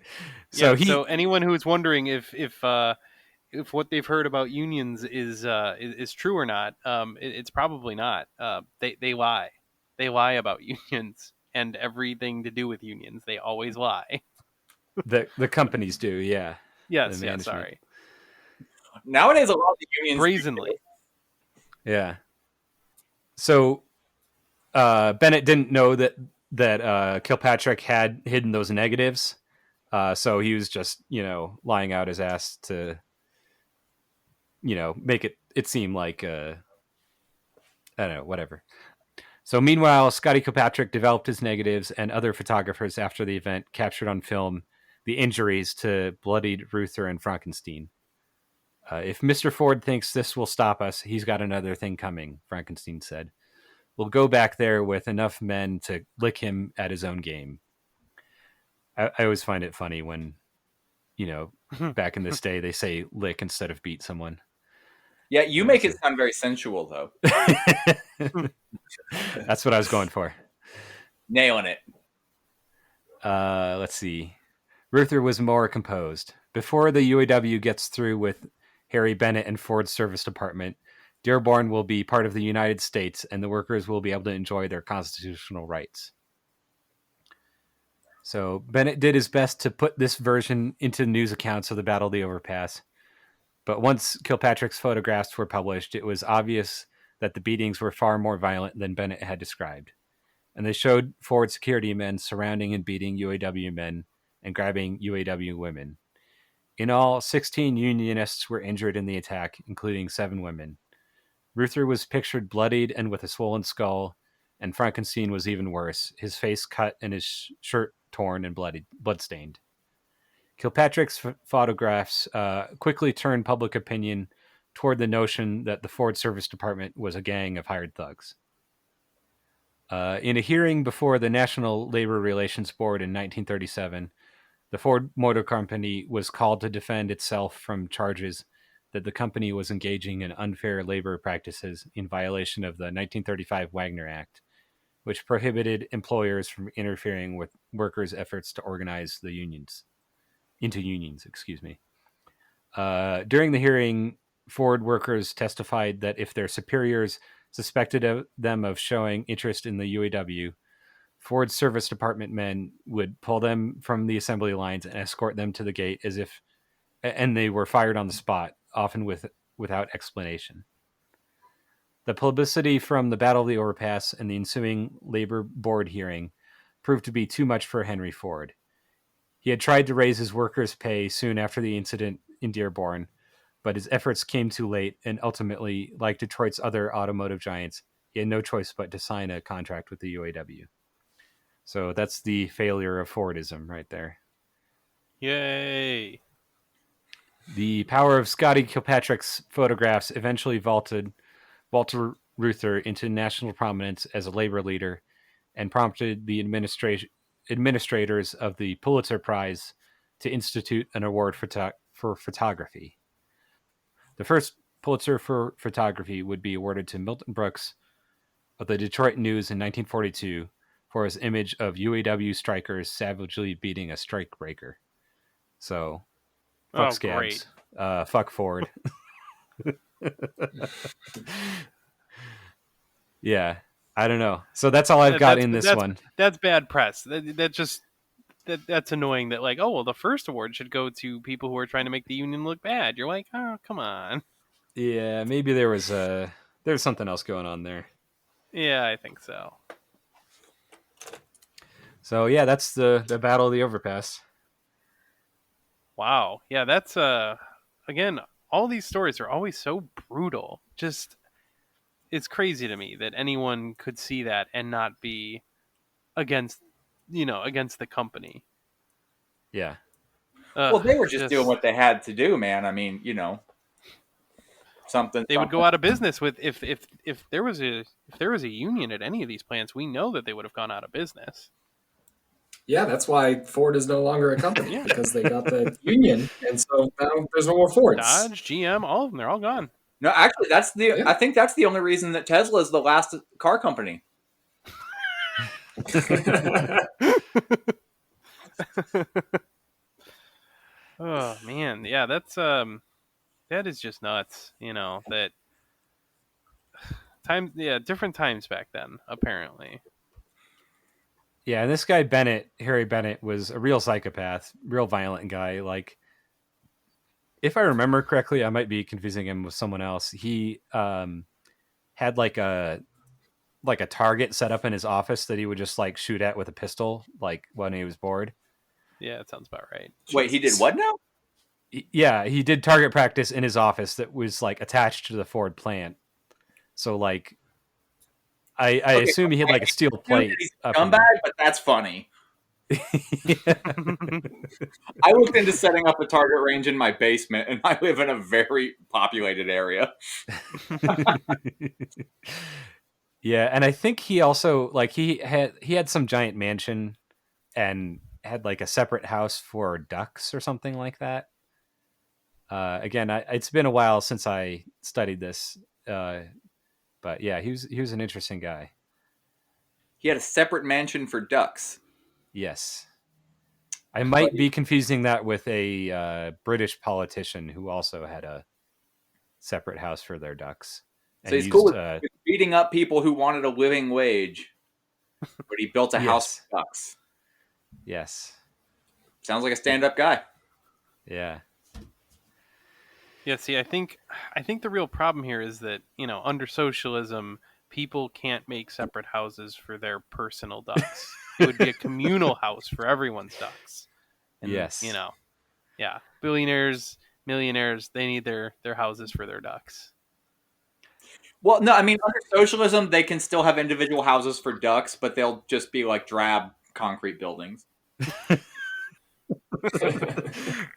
G: So anyone who is wondering if what they've heard about unions is true or not, it's probably not. They lie. They lie about unions and everything to do with unions. They always lie.
A: The companies do, yeah.
G: Yes, sorry.
E: Nowadays, a lot of the unions
G: brazenly.
A: Yeah. So Bennett didn't know that Kilpatrick had hidden those negatives, so he was just lying out his ass to make it seem like I don't know, whatever. So meanwhile, Scotty Kilpatrick developed his negatives, and other photographers after the event captured on film the injuries to bloodied Reuther and Frankenstein. If Mr. Ford thinks this will stop us, he's got another thing coming, Frankenstein said. We'll go back there with enough men to lick him at his own game. I always find it funny when, back in this day, they say lick instead of beat someone.
E: Yeah, you make it sound very sensual, though.
A: That's what I was going for.
E: Nailing it.
A: Let's see. Reuther was more composed. Before the UAW gets through with Harry Bennett and Ford's service department, Dearborn will be part of the United States, and the workers will be able to enjoy their constitutional rights. So Bennett did his best to put this version into news accounts of the Battle of the Overpass. But once Kilpatrick's photographs were published, it was obvious that the beatings were far more violent than Bennett had described. And they showed Ford security men surrounding and beating UAW men and grabbing UAW women. In all, 16 Unionists were injured in the attack, including 7 women. Reuther was pictured bloodied and with a swollen skull, and Frankenstein was even worse, his face cut and his shirt torn and bloodstained. Kilpatrick's photographs quickly turned public opinion toward the notion that the Ford Service Department was a gang of hired thugs. In a hearing before the National Labor Relations Board in 1937, the Ford Motor Company was called to defend itself from charges that the company was engaging in unfair labor practices in violation of the 1935 Wagner Act, which prohibited employers from interfering with workers' efforts to organize the unions. During the hearing, Ford workers testified that if their superiors suspected them of showing interest in the UAW, Ford's service department men would pull them from the assembly lines and escort them to the gate and they were fired on the spot, often without explanation. The publicity from the Battle of the Overpass and the ensuing labor board hearing proved to be too much for Henry Ford. He had tried to raise his workers' pay soon after the incident in Dearborn, but his efforts came too late, and ultimately, like Detroit's other automotive giants, he had no choice but to sign a contract with the UAW. So that's the failure of Fordism right there.
G: Yay!
A: The power of Scotty Kilpatrick's photographs eventually vaulted Walter Reuther into national prominence as a labor leader and prompted the administrators of the Pulitzer Prize to institute an award for photography. The first Pulitzer for photography would be awarded to Milton Brooks of the Detroit News in 1942 for his image of UAW strikers savagely beating a strikebreaker. So, fuck scabs. Fuck Ford. Yeah, I don't know. So that's all I've got in this one.
G: That's bad press. That's annoying. That like, oh well, the first award should go to people who are trying to make the union look bad. You're like, oh come on.
A: Yeah, maybe there's something else going on there.
G: Yeah, I think so.
A: So yeah, that's the Battle of the Overpass.
G: Wow. Yeah, that's again, all these stories are always so brutal. Just it's crazy to me that anyone could see that and not be against the company.
A: Yeah.
E: Well, they were just doing what they had to do, man. I mean, something.
G: Would go out of business with if there was a union at any of these plants, we know that they would have gone out of business.
F: Yeah, that's why Ford is no longer a company because they got the union, and so now there's no more Fords.
G: Dodge, GM, all of them—they're all gone.
E: No, actually, I think that's the only reason that Tesla is the last car company.
G: Oh man, yeah, that's that is just nuts. That different times back then, apparently.
A: Yeah, and this guy Harry Bennett, was a real psychopath, real violent guy. Like, if I remember correctly, I might be confusing him with someone else. He had like a target set up in his office that he would just like shoot at with a pistol, like when he was bored.
G: Yeah, that sounds about right.
E: Wait, he did what now?
A: Yeah, he did target practice in his office that was like attached to the Ford plant. So like, I assume he had like a steel plate.
E: Scumbag, but that's funny. I looked into setting up a target range in my basement, and I live in a very populated area.
A: Yeah, and I think he also like he had some giant mansion and had like a separate house for ducks or something like that. Again, it's been a while since I studied this, but yeah, he was an interesting guy.
E: He had a separate mansion for ducks.
A: Yes. I might be confusing that with a British politician who also had a separate house for their ducks.
E: So he's cool with beating up people who wanted a living wage, but he built a house for ducks.
A: Yes.
E: Sounds like a stand-up guy.
A: Yeah.
G: Yeah, see, I think the real problem here is that, under socialism, people can't make separate houses for their personal ducks. It would be a communal house for everyone's ducks. And,
A: yes.
G: Yeah. Billionaires, millionaires, they need their houses for their ducks.
E: Well, no, I mean, under socialism, they can still have individual houses for ducks, but they'll just be like drab concrete buildings.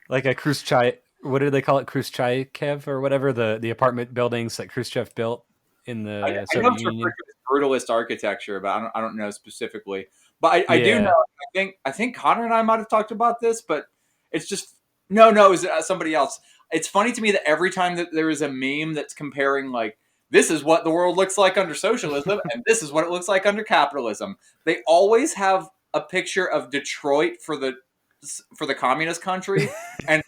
A: Like a Khrushchev, what do they call it? Khrushchev or whatever, the apartment buildings that Khrushchev built in the Soviet Union.
E: Brutalist architecture, but I don't know specifically. But I do know. I think Connor and I might have talked about this, but it's just no. It was somebody else. It's funny to me that every time that there is a meme that's comparing like this is what the world looks like under socialism and this is what it looks like under capitalism, they always have a picture of Detroit for the communist country and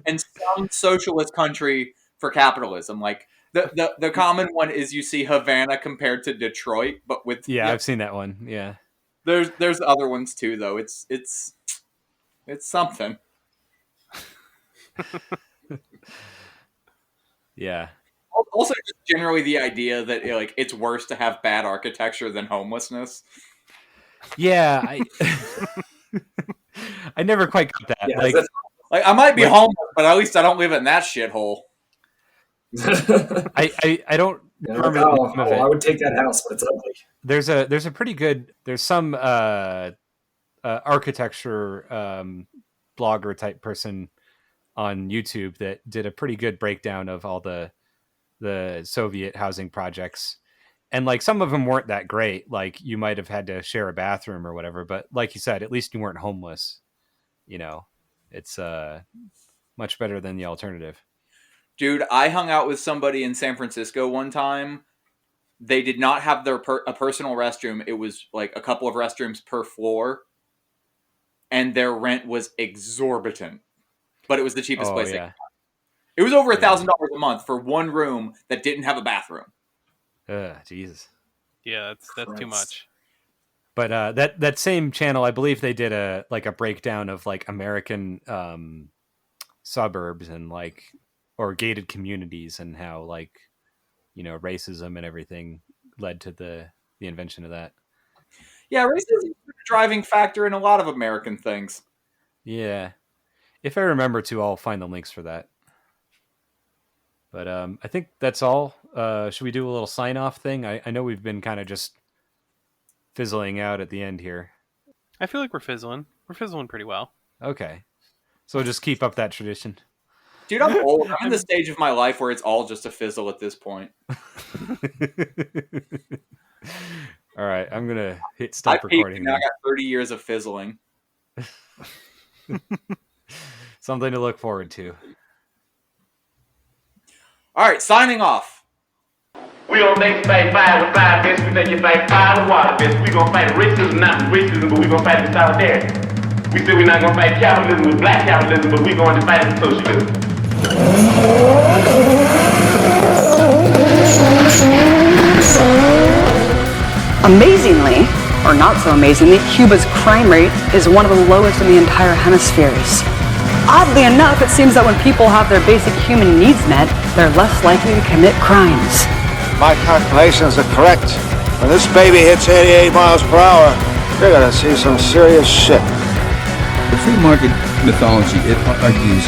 E: some socialist country for capitalism. Like the common one is you see Havana compared to Detroit, but with
A: I've seen that one. Yeah,
E: there's other ones too though. It's something.
A: Yeah.
E: Also, just generally the idea that like it's worse to have bad architecture than homelessness.
A: Yeah, I never quite got that.
E: Yeah, like I might be homeless, but at least I don't live in that shithole.
A: I don't remember the name of it.
F: I would take that house, but it's ugly.
A: There's a pretty good. There's some architecture blogger type person on YouTube that did a pretty good breakdown of all the Soviet housing projects. And like some of them weren't that great. Like you might have had to share a bathroom or whatever, but like you said, at least you weren't homeless. You know, it's much better than the alternative.
E: Dude, I hung out with somebody in San Francisco one time. They did not have a personal restroom. It was like a couple of restrooms per floor. And their rent was exorbitant. But it was the cheapest place.
A: Yeah.
E: It was over $1,000 a month for one room that didn't have a bathroom.
A: Jesus.
G: Yeah, that's too much.
A: But that same channel, I believe they did a breakdown of like American suburbs and like or gated communities and how like racism and everything led to the invention of that.
E: Yeah, racism is a driving factor in a lot of American things.
A: Yeah, if I remember to, I'll find the links for that. But I think that's all. Should we do a little sign off thing? I know we've been kind of just fizzling out at the end here.
G: I feel like we're fizzling. We're fizzling pretty well.
A: Okay. So we'll just keep up that tradition.
E: Dude, I'm old. I'm in the stage of my life where it's all just a fizzle at this point.
A: All right, I'm going to hit stop recording.
E: Now I got 30 years of fizzling.
A: Something to look forward to.
E: All right, signing off.
D: We don't think you fight fire with fire fists, we think you fight fire with water fists. We gonna fight racism, not with racism, but we gonna fight with solidarity. We said we're not gonna fight capitalism with black capitalism, but we going to fight it with socialism.
I: Amazingly, or not so amazingly, Cuba's crime rate is one of the lowest in the entire hemispheres. Oddly enough, it seems that when people have their basic human needs met, they're less likely to commit crimes.
J: My calculations are correct. When this baby hits 88 miles per hour, you're gonna see some serious shit.
C: The free market mythology, it argues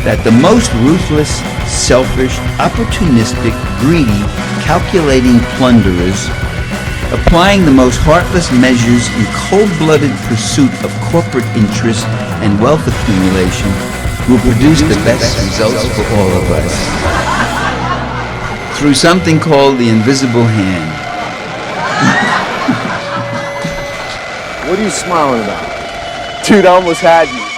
C: that the most ruthless, selfish, opportunistic, greedy, calculating plunderers, applying the most heartless measures in cold-blooded pursuit of corporate interest and wealth accumulation, will produce the best results for all of us. Through something called the invisible hand.
J: What are you smiling about?
K: Dude, I almost had you.